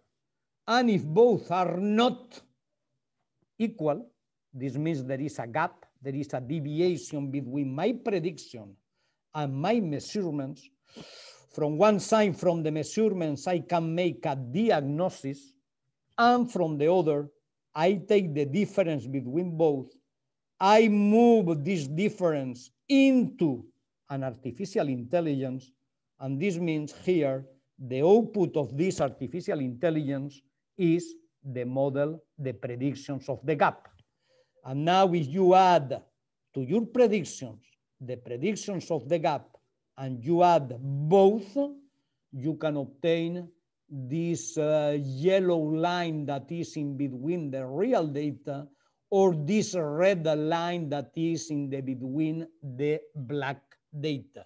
and if both are not equal, this means there is a gap, there is a deviation between my prediction and my measurements. From one side, from the measurements, I can make a diagnosis, and from the other, I take the difference between both. I move this difference into an artificial intelligence, and this means here, the output of this artificial intelligence is the model, the predictions of the gap. And now if you add to your predictions, the predictions of the gap, and you add both, you can obtain this yellow line that is in between the real data, or this red line that is in the between the black data.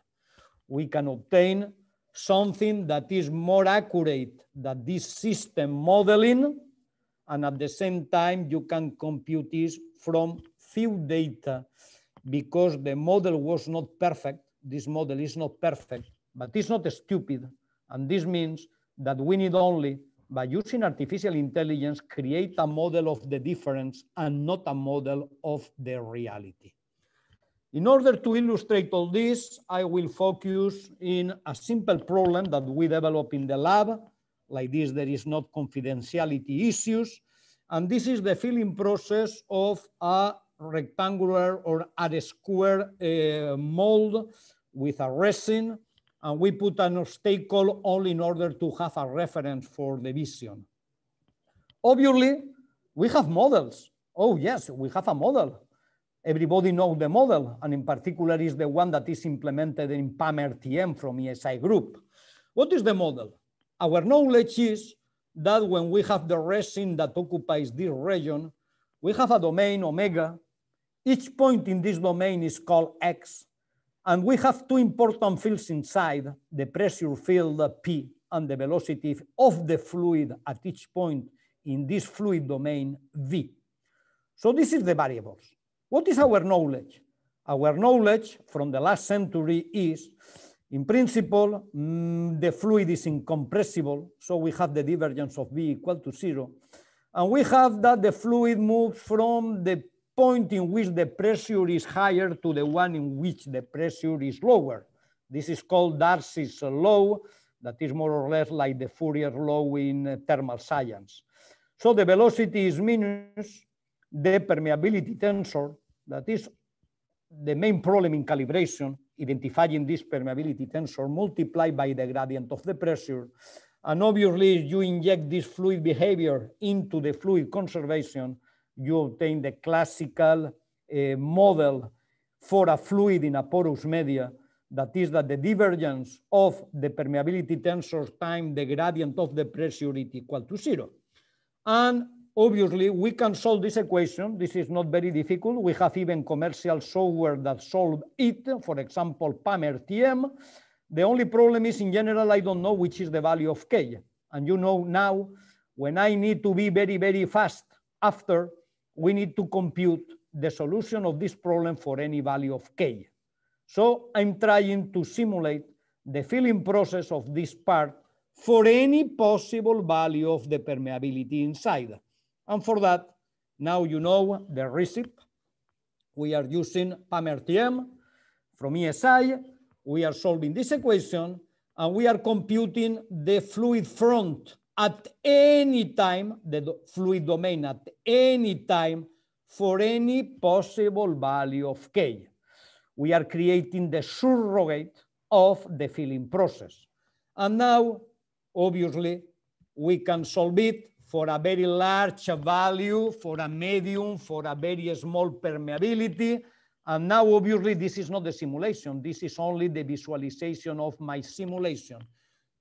We can obtain something that is more accurate than this system modeling, and at the same time, you can compute this from few data, because the model was not perfect. This model is not perfect, but it's not stupid. And this means that we need only, by using artificial intelligence, create a model of the difference and not a model of the reality. In order to illustrate all this, I will focus in a simple problem that we develop in the lab. Like this, there is not confidentiality issues. And this is the filling process of a rectangular or a square mold with a resin. And we put an obstacle only in order to have a reference for the vision. Obviously, we have models. Oh, yes, we have a model. Everybody knows the model, and in particular is the one that is implemented in PAM-RTM from ESI Group. What is the model? Our knowledge is that when we have the resin that occupies this region, we have a domain omega. Each point in this domain is called X. And we have two important fields inside, the pressure field P and the velocity of the fluid at each point in this fluid domain V. So this is the variables. What is our knowledge? Our knowledge from the last century is, in principle, the fluid is incompressible. So we have the divergence of V equal to 0. And we have that the fluid moves from the point in which the pressure is higher to the one in which the pressure is lower. This is called Darcy's law, that is more or less like the Fourier law in thermal science. So the velocity is minus the permeability tensor, that is the main problem in calibration, identifying this permeability tensor multiplied by the gradient of the pressure. And obviously, if you inject this fluid behavior into the fluid conservation, you obtain the classical model for a fluid in a porous media, that is that the divergence of the permeability tensor times the gradient of the pressure is equal to 0. And obviously, we can solve this equation. This is not very difficult. We have even commercial software that solve it, for example, PAM-RTM. The only problem is, in general, I don't know which is the value of K. And you know now, when I need to be very, very fast after, we need to compute the solution of this problem for any value of K. So I'm trying to simulate the filling process of this part for any possible value of the permeability inside. And for that, now you know the recipe. We are using PAM-RTM from ESI. We are solving this equation, and we are computing the fluid front at any time, the fluid domain at any time for any possible value of K. We are creating the surrogate of the filling process. And now, obviously, we can solve it for a very large value, for a medium, for a very small permeability. And now, obviously, this is not the simulation. This is only the visualization of my simulation.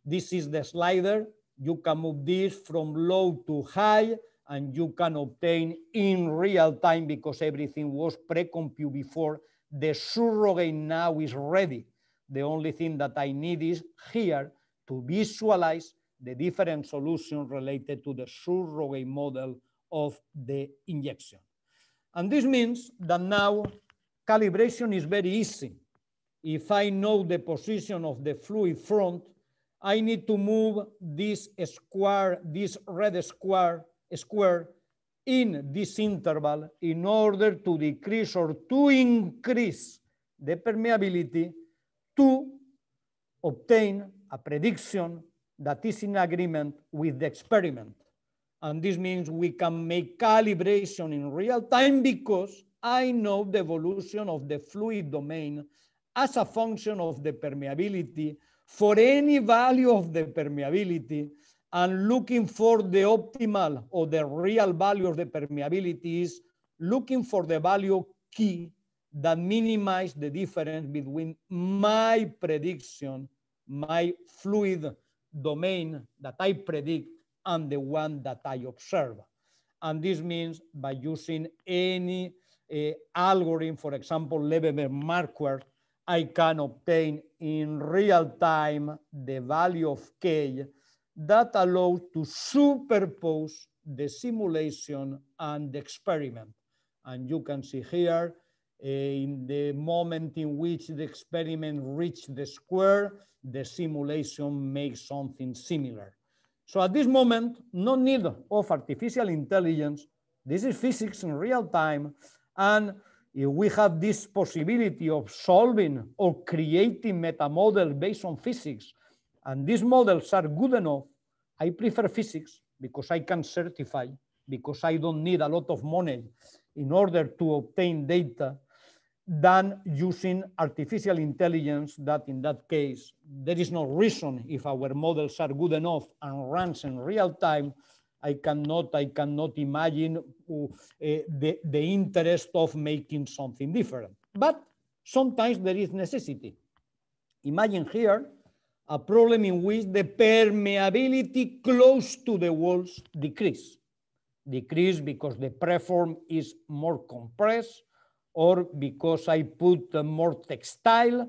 This is the slider. You can move this from low to high, and you can obtain in real time, because everything was pre-computed before. The surrogate now is ready. The only thing that I need is here to visualize the different solutions related to the surrogate model of the injection. And this means that now calibration is very easy. If I know the position of the fluid front, I need to move this square, this red square in this interval in order to decrease or to increase the permeability to obtain a prediction that is in agreement with the experiment. And this means we can make calibration in real time because I know the evolution of the fluid domain as a function of the permeability for any value of the permeability, and looking for the optimal or the real value of the permeability is looking for the value key that minimizes the difference between my prediction, my fluid domain that I predict, and the one that I observe. And this means by using any algorithm, for example, Lebemer marker, I can obtain in real time the value of K that allows to superpose the simulation and the experiment. And you can see here, in the moment in which the experiment reached the square, the simulation makes something similar. So at this moment, no need of artificial intelligence. This is physics in real time. And if we have this possibility of solving or creating meta models based on physics, and these models are good enough, I prefer physics because I can certify, because I don't need a lot of money in order to obtain data, than using artificial intelligence that in that case, there is no reason if our models are good enough and runs in real time, I cannot imagine the interest of making something different. But sometimes there is necessity. Imagine here a problem in which the permeability close to the walls decrease because the preform is more compressed, or because I put more textile.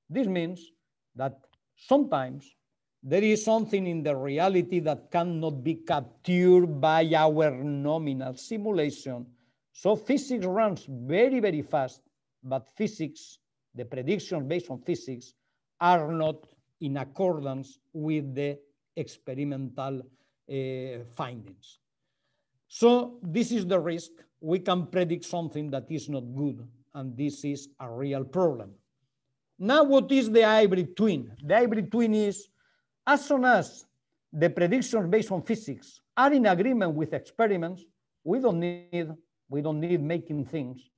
This means that sometimes there is something in the reality that cannot be captured by our nominal simulation. So physics runs very, very fast, but physics, the predictions based on physics, are not in accordance with the experimental findings. So this is the risk. We can predict something that is not good, and this is a real problem. Now, what is the hybrid twin? The hybrid twin is, as soon as the predictions based on physics are in agreement with experiments, we don't need making things.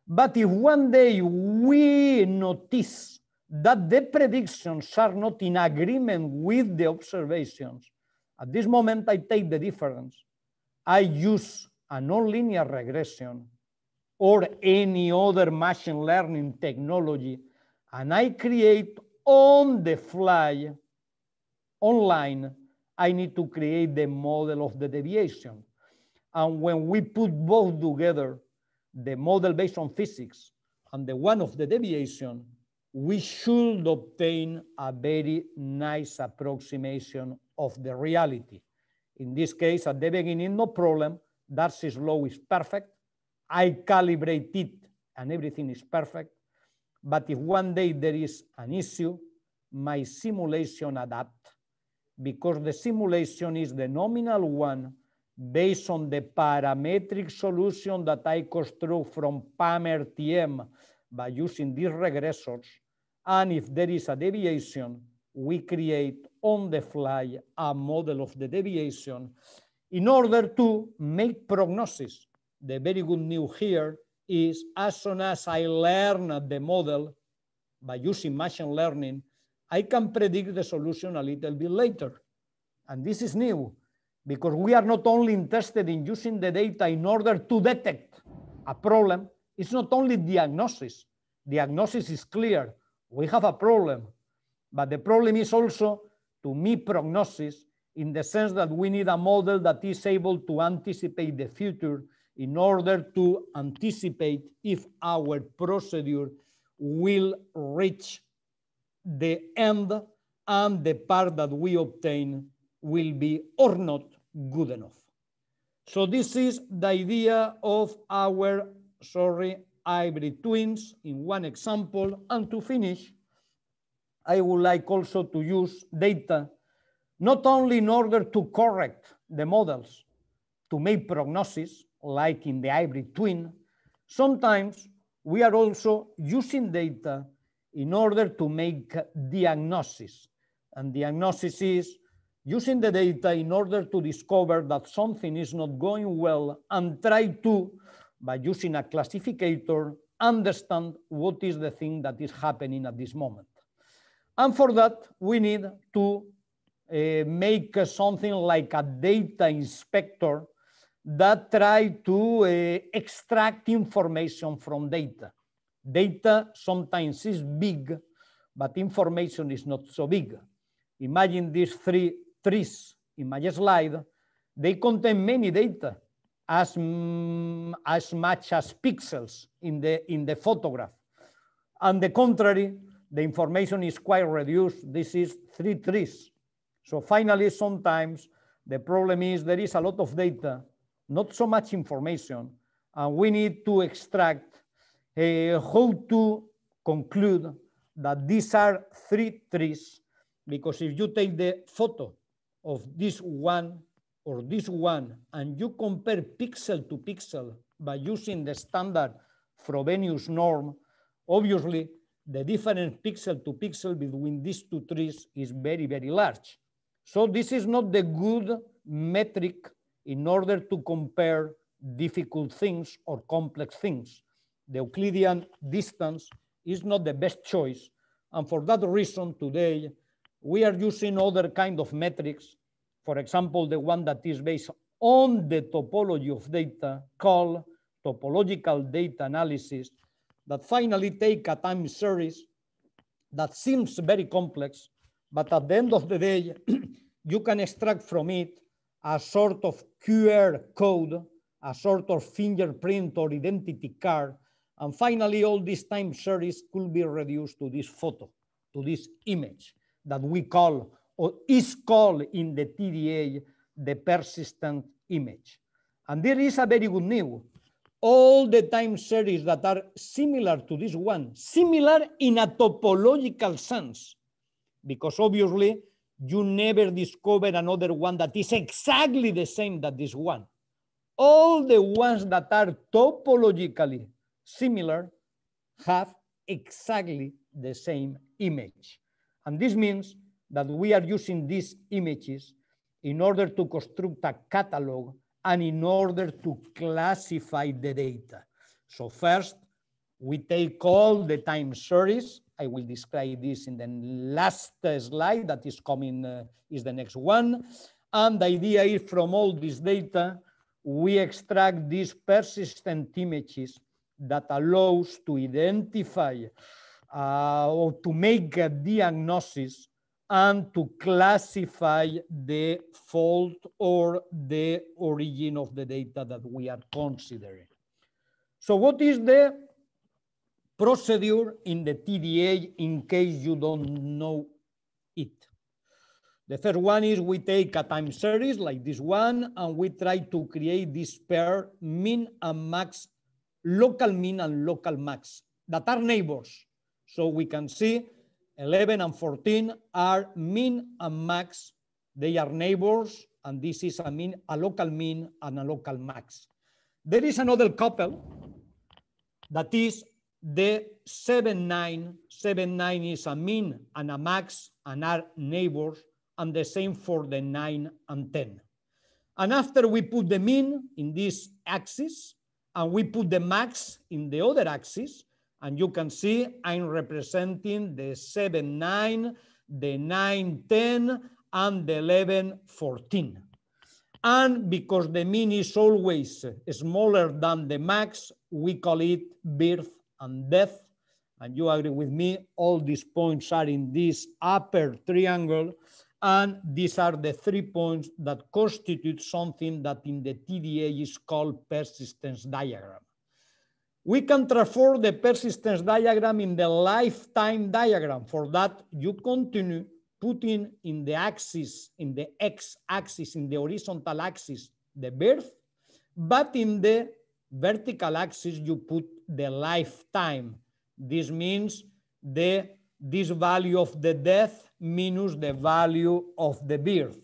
But if one day we notice that the predictions are not in agreement with the observations, at this moment I take the difference. I use a nonlinear regression or any other machine learning technology, and I create on the fly, online, I need to create the model of the deviation. And when we put both together, the model based on physics and the one of the deviation, we should obtain a very nice approximation of the reality. In this case, at the beginning, no problem. Darcy's law is perfect. I calibrate it and everything is perfect. But if one day there is an issue, my simulation adapts, because the simulation is the nominal one based on the parametric solution that I construct from PAM-RTM by using these regressors. And if there is a deviation, we create on the fly a model of the deviation in order to make prognosis. The very good news here is, as soon as I learn the model by using machine learning, I can predict the solution a little bit later. And this is new, because we are not only interested in using the data in order to detect a problem. It's not only diagnosis. Diagnosis is clear. We have a problem. But the problem is also to make prognosis, in the sense that we need a model that is able to anticipate the future in order to anticipate if our procedure will reach the end and the part that we obtain will be or not good enough. So this is the idea of our, hybrid twins in one example. And to finish, I would like also to use data, not only in order to correct the models, to make prognosis, like in the hybrid twin. Sometimes we are also using data in order to make diagnosis. And diagnosis is using the data in order to discover that something is not going well and try to, by using a classificator, understand what is the thing that is happening at this moment. And for that, we need to make something like a data inspector that try to extract information from data. Data sometimes is big, but information is not so big. Imagine these 3 trees in my slide. They contain many data, as much as pixels in the photograph. On the contrary, the information is quite reduced. This is 3 trees. So finally, sometimes the problem is there is a lot of data, not so much information, and we need to extract how to conclude that these are 3 trees, because if you take the photo of this one or this one and you compare pixel to pixel by using the standard Frobenius norm, obviously the difference pixel to pixel between these 2 trees is very, very large. So this is not the good metric in order to compare difficult things or complex things. The Euclidean distance is not the best choice. And for that reason, today, we are using other kind of metrics. For example, the one that is based on the topology of data, called topological data analysis, that finally take a time series that seems very complex, but at the end of the day, you can extract from it a sort of QR code, a sort of fingerprint or identity card, and finally all this time series could be reduced to this photo, to this image that we call, or is called in the TDA, the persistent image. And there is a very good news. All the time series that are similar to this one, similar in a topological sense, because obviously you never discover another one that is exactly the same that this one. all the ones that are topologically similar have exactly the same image. And this means that we are using these images in order to construct a catalog and in order to classify the data. So first, we take all the time series. I will describe this in the last slide that is coming, is the next one. And the idea is from all this data, we extract these persistent images that allows to identify or to make a diagnosis and to classify the fault or the origin of the data that we are considering. So what is the procedure in the TDA in case you don't know it? The first one is we take a time series like this one, and we try to create this pair min and max, local min and local max, that are neighbors. So we can see 11 and 14 are min and max. They are neighbors, and this is a local min and a local max. There is another couple that is the 7, 9. 7, 9 is a min and a max and are neighbors, and the same for the 9 and 10. And after we put the min in this axis, and we put the max in the other axis, and you can see I'm representing the 7, 9, the 9, 10, and the 11, 14. And because the min is always smaller than the max, we call it birth and death. And you agree with me, all these points are in this upper triangle. And these are the 3 points that constitute something that in the TDA is called persistence diagram. We can transform the persistence diagram in the lifetime diagram. For that, you continue putting in the axis, in the x-axis, in the horizontal axis, the birth, but in the vertical axis, you put the lifetime. This means this value of the death minus the value of the birth.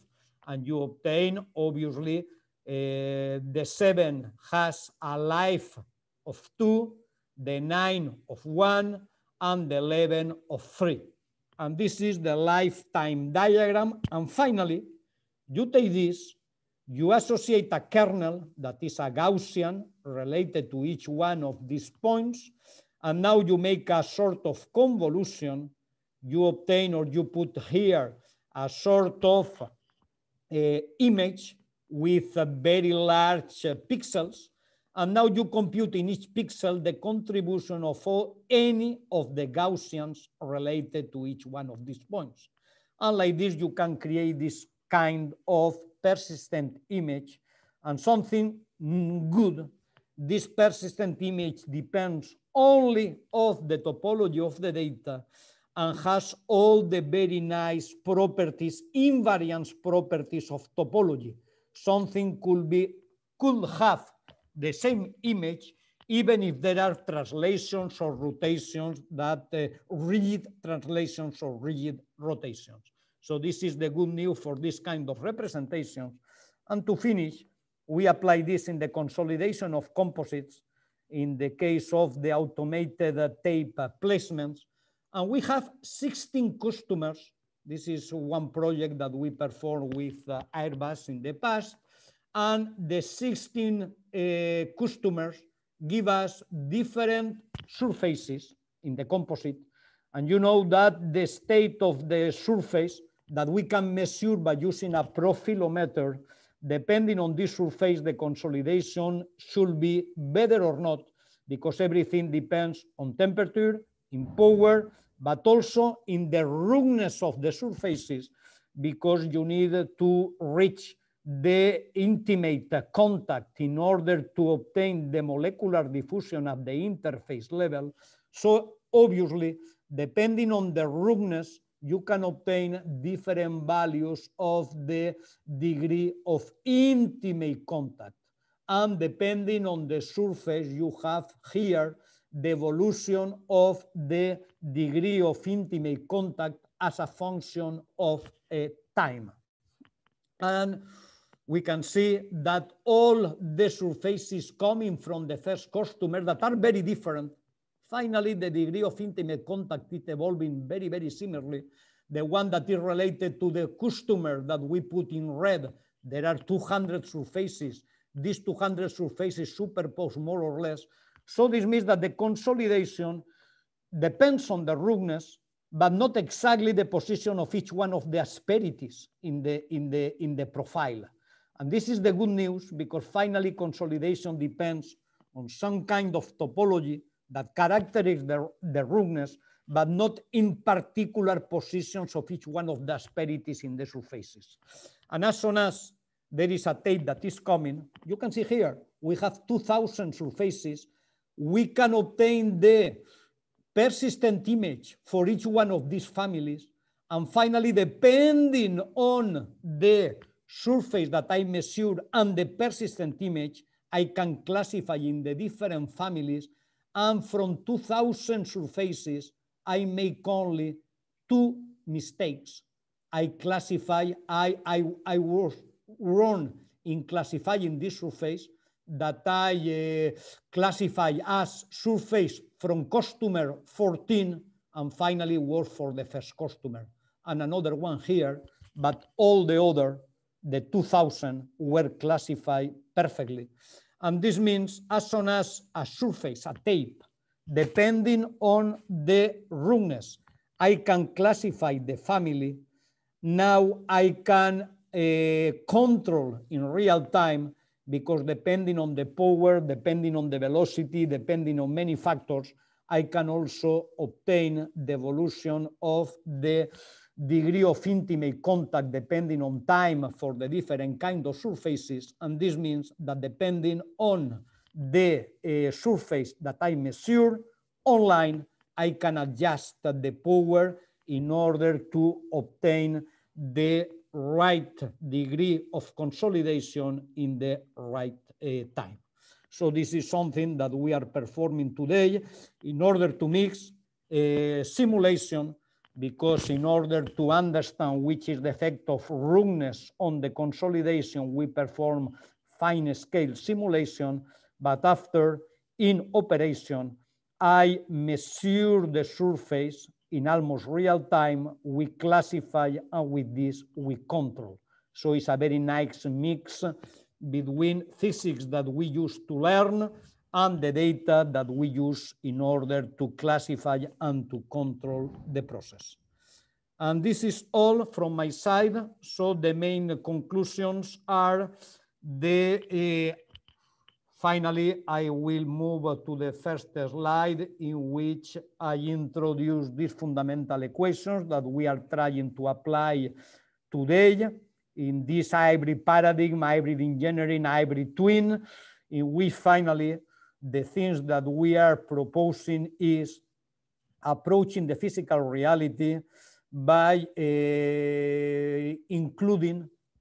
And you obtain, obviously, the 7 has a life of 2, the 9 of 1, and the 11 of 3. And this is the lifetime diagram. And finally, you take this, you associate a kernel that is a Gaussian related to each one of these points, and now you make a sort of convolution. You obtain, or you put here, a sort of image with very large pixels. And now you compute in each pixel the contribution of any of the Gaussians related to each one of these points. And like this, you can create this kind of persistent image. And something good, this persistent image depends only on the topology of the data and has all the very nice properties, invariance properties of topology. Something could have the same image, even if there are translations or rotations that rigid translations or rigid rotations. So this is the good news for this kind of representations. And to finish, we apply this in the consolidation of composites in the case of the automated tape placements. And we have 16 customers. This is one project that we performed with Airbus in the past. And the 16 customers give us different surfaces in the composite. And you know that the state of the surface that we can measure by using a profilometer, depending on this surface, the consolidation should be better or not, because everything depends on temperature, in power, but also in the roughness of the surfaces, because you need to reach the intimate contact in order to obtain the molecular diffusion at the interface level. So obviously, depending on the roughness, you can obtain different values of the degree of intimate contact. And depending on the surface, you have here the evolution of the degree of intimate contact as a function of time. And we can see that all the surfaces coming from the first customer that are very different. Finally, the degree of intimate contact is evolving very, very similarly. The one that is related to the customer that we put in red, there are 200 surfaces. These 200 surfaces superpose more or less. So this means that the consolidation depends on the roughness, but not exactly the position of each one of the asperities in the profile. And this is the good news, because finally consolidation depends on some kind of topology that characterizes the roughness, but not in particular positions of each one of the asperities in the surfaces. And as soon as there is a tape that is coming, you can see here, we have 2,000 surfaces. We can obtain the persistent image for each one of these families. And finally, depending on the surface that I measure and the persistent image, I can classify in the different families. And from 2,000 surfaces, I make only 2 mistakes. I was wrong in classifying this surface, that I classify as surface from customer 14, and finally was for the first customer. And another one here, but all the other, the 2,000, were classified perfectly. And this means as soon as a surface, a tape, depending on the roughness, I can classify the family. Now I can control in real time, because depending on the power, depending on the velocity, depending on many factors, I can also obtain the evolution of the degree of intimate contact depending on time for the different kind of surfaces. And this means that depending on the surface that I measure online, I can adjust the power in order to obtain the right degree of consolidation in the right time. So this is something that we are performing today in order to mix simulation, because in order to understand which is the effect of roughness on the consolidation, we perform fine scale simulation, but after in operation, I measure the surface in almost real time, we classify, and with this we control. So it's a very nice mix between physics that we use to learn and the data that we use in order to classify and to control the process. And this is all from my side. So the main conclusions are finally, I will move to the first slide, in which I introduce these fundamental equations that we are trying to apply today in this hybrid paradigm, hybrid engineering, hybrid twin, in which finally the things that we are proposing is approaching the physical reality by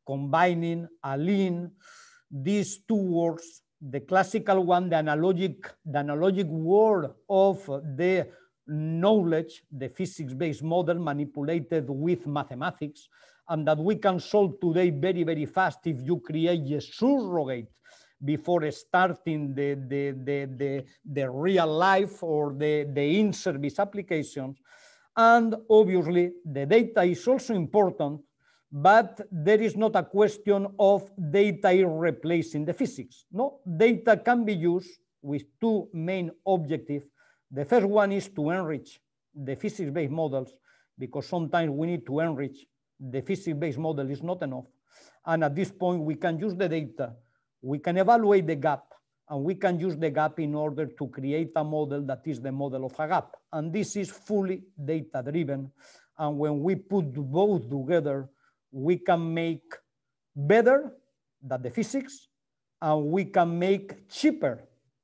combining, aligning these two words. The classical one, the analogic word of the knowledge, the physics-based model manipulated with mathematics, and that we can solve today very, very fast if you create a surrogate before starting the real life or the in-service applications. And obviously, the data is also important, but there is not a question of data replacing the physics. No, data can be used with 2 main objectives. The first one is to enrich the physics-based models, because sometimes we need to enrich. The physics-based model is not enough. And at this point, we can use the data, we can evaluate the gap, and we can use the gap in order to create a model that is the model of a gap. And this is fully data-driven. And when we put both together, we can make better than the physics, and we can make cheaper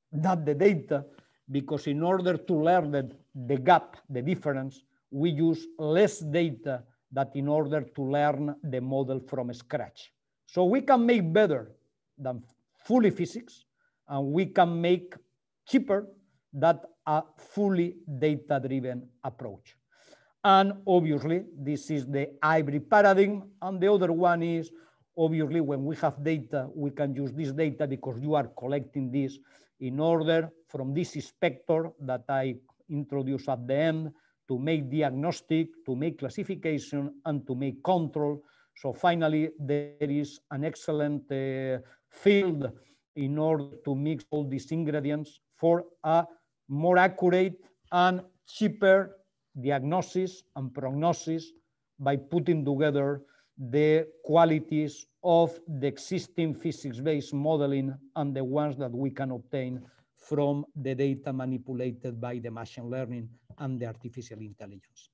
than the data, because in order to learn the gap, the difference, we use less data than in order to learn the model from scratch. So we can make better than fully physics, and we can make cheaper than a fully data-driven approach. And obviously, this is the hybrid paradigm. And the other one is Obviously, when we have data, we can use this data because you are collecting this in order from this inspector that I introduced at the end to make diagnostic, to make classification, and to make control. So finally, there is an excellent field in order to mix all these ingredients for a more accurate and cheaper diagnosis and prognosis by putting together the qualities of the existing physics-based modeling and the ones that we can obtain from the data manipulated by the machine learning and the artificial intelligence.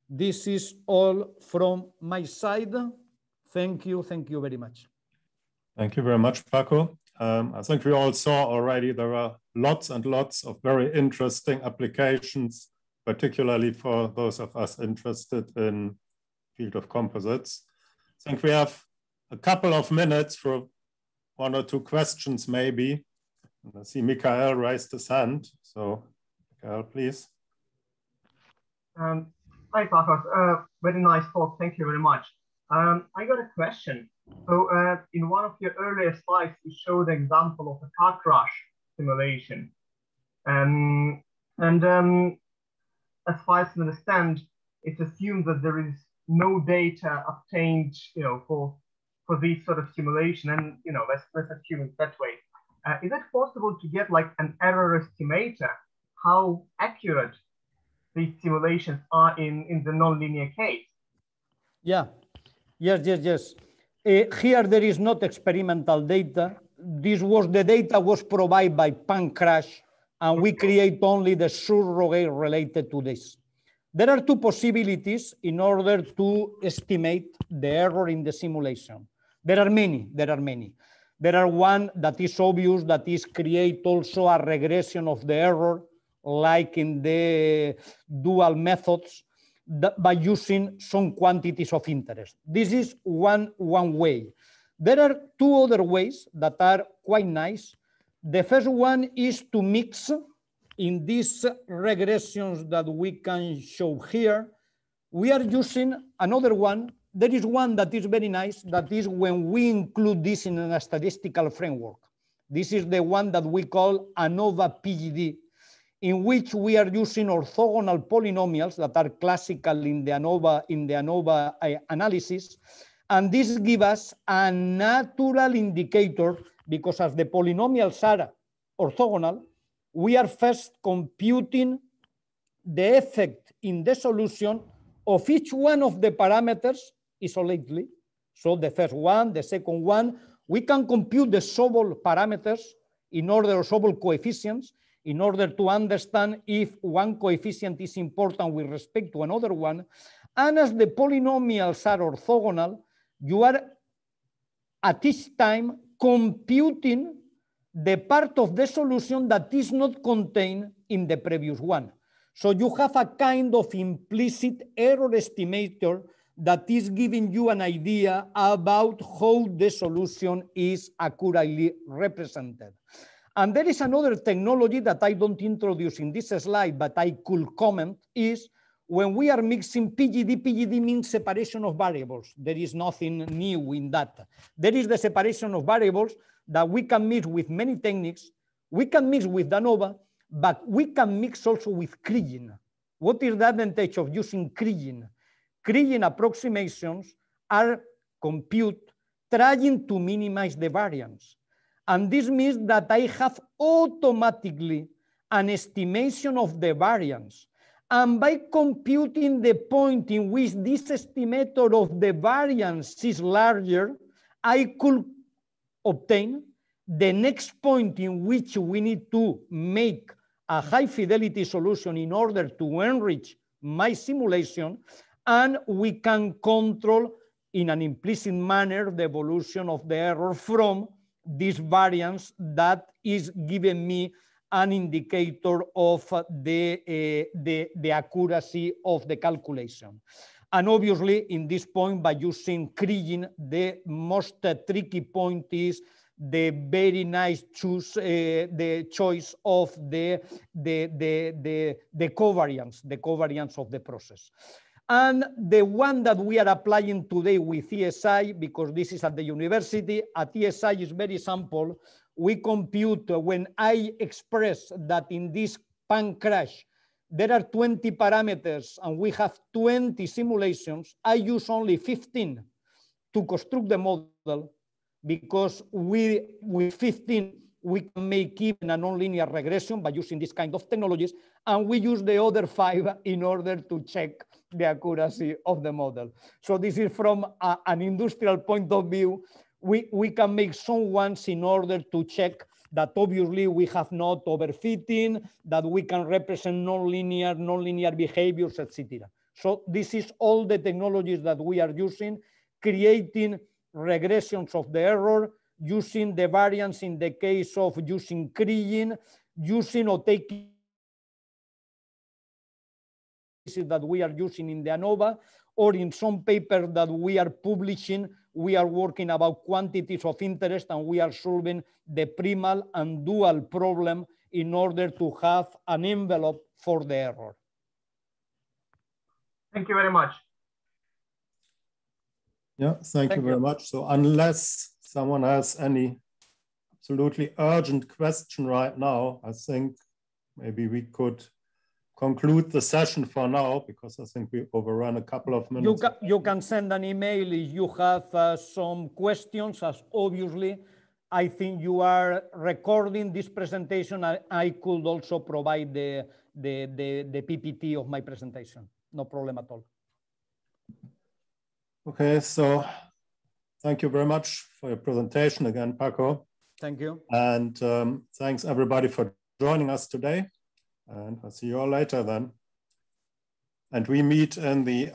This is all from my side. Thank you very much. Thank you very much, Paco. I think we all saw already there are lots and lots of very interesting applications, particularly for those of us interested in field of composites. I think we have a couple of minutes for one or two questions, maybe. I see Michael raised his hand. So, Michael, please. Hi, Paco. Very nice talk. Thank you very much. I got a question. So in one of your earlier slides, you showed the example of a car crash simulation. As far as I understand, it's assumed that there is no data obtained, for this sort of simulation. And let's assume it that way. Is it possible to get like an error estimator? How accurate these simulations are in the nonlinear case? Yeah. Yes. Here there is not experimental data. The data was provided by Pancrash, and we create only the surrogate related to this. There are two possibilities in order to estimate the error in the simulation. There are many. There are one that is obvious, that is create also a regression of the error, like in the dual methods, by using some quantities of interest. This is one way. There are two other ways that are quite nice. The first one is to mix in these regressions that we can show here. We are using another one. There is one that is very nice, that is when we include this in a statistical framework. This is the one that we call ANOVA PGD, in which we are using orthogonal polynomials that are classical in the ANOVA analysis. And this gives us a natural indicator, because as the polynomials are orthogonal, we are first computing the effect in the solution of each one of the parameters isolatedly. So the first one, the second one, we can compute the Sobol parameters in order, or Sobol coefficients, in order to understand if one coefficient is important with respect to another one. And as the polynomials are orthogonal, you are at each time computing the part of the solution that is not contained in the previous one. So you have a kind of implicit error estimator that is giving you an idea about how the solution is accurately represented. And there is another technology that I don't introduce in this slide, but I could comment, is when we are mixing PGD. PGD means separation of variables. There is nothing new in that. There is the separation of variables that we can mix with many techniques. We can mix with ANOVA, but we can mix also with Kriging. What is the advantage of using Kriging? Kriging approximations are compute trying to minimize the variance. And this means that I have automatically an estimation of the variance. And by computing the point in which this estimator of the variance is larger, I could obtain the next point in which we need to make a high fidelity solution in order to enrich my simulation, and we can control in an implicit manner the evolution of the error from this variance that is giving me an indicator of the accuracy of the calculation. And obviously, in this point, by using Kriging, the most tricky point is the very nice the choice of the covariance of the process. And the one that we are applying today with ESI, because this is at the university, at ESI is very simple. We compute when I express that in this pan crash, there are 20 parameters and we have 20 simulations. I use only 15 to construct the model because with 15, we can make even a nonlinear regression by using this kind of technologies. And we use the other 5 in order to check the accuracy of the model. So this is from an industrial point of view. We can make some ones in order to check that obviously we have not overfitting, that we can represent nonlinear behaviors, etc. So this is all the technologies that we are using, creating regressions of the error, using the variance in the case of using kriging, using or taking that we are using in the ANOVA, or in some paper that we are publishing, we are working about quantities of interest and we are solving the primal and dual problem in order to have an envelope for the error. Thank you very much. Yeah, thank you very much. So unless someone has any absolutely urgent question right now, I think maybe we could conclude the session for now, because I think we overrun a couple of minutes. You can send an email if you have some questions, as obviously I think you are recording this presentation. I could also provide the PPT of my presentation. No problem at all. Okay, so thank you very much for your presentation again, Paco. Thank you. And thanks everybody for joining us today. And I'll see you all later then. And we meet in the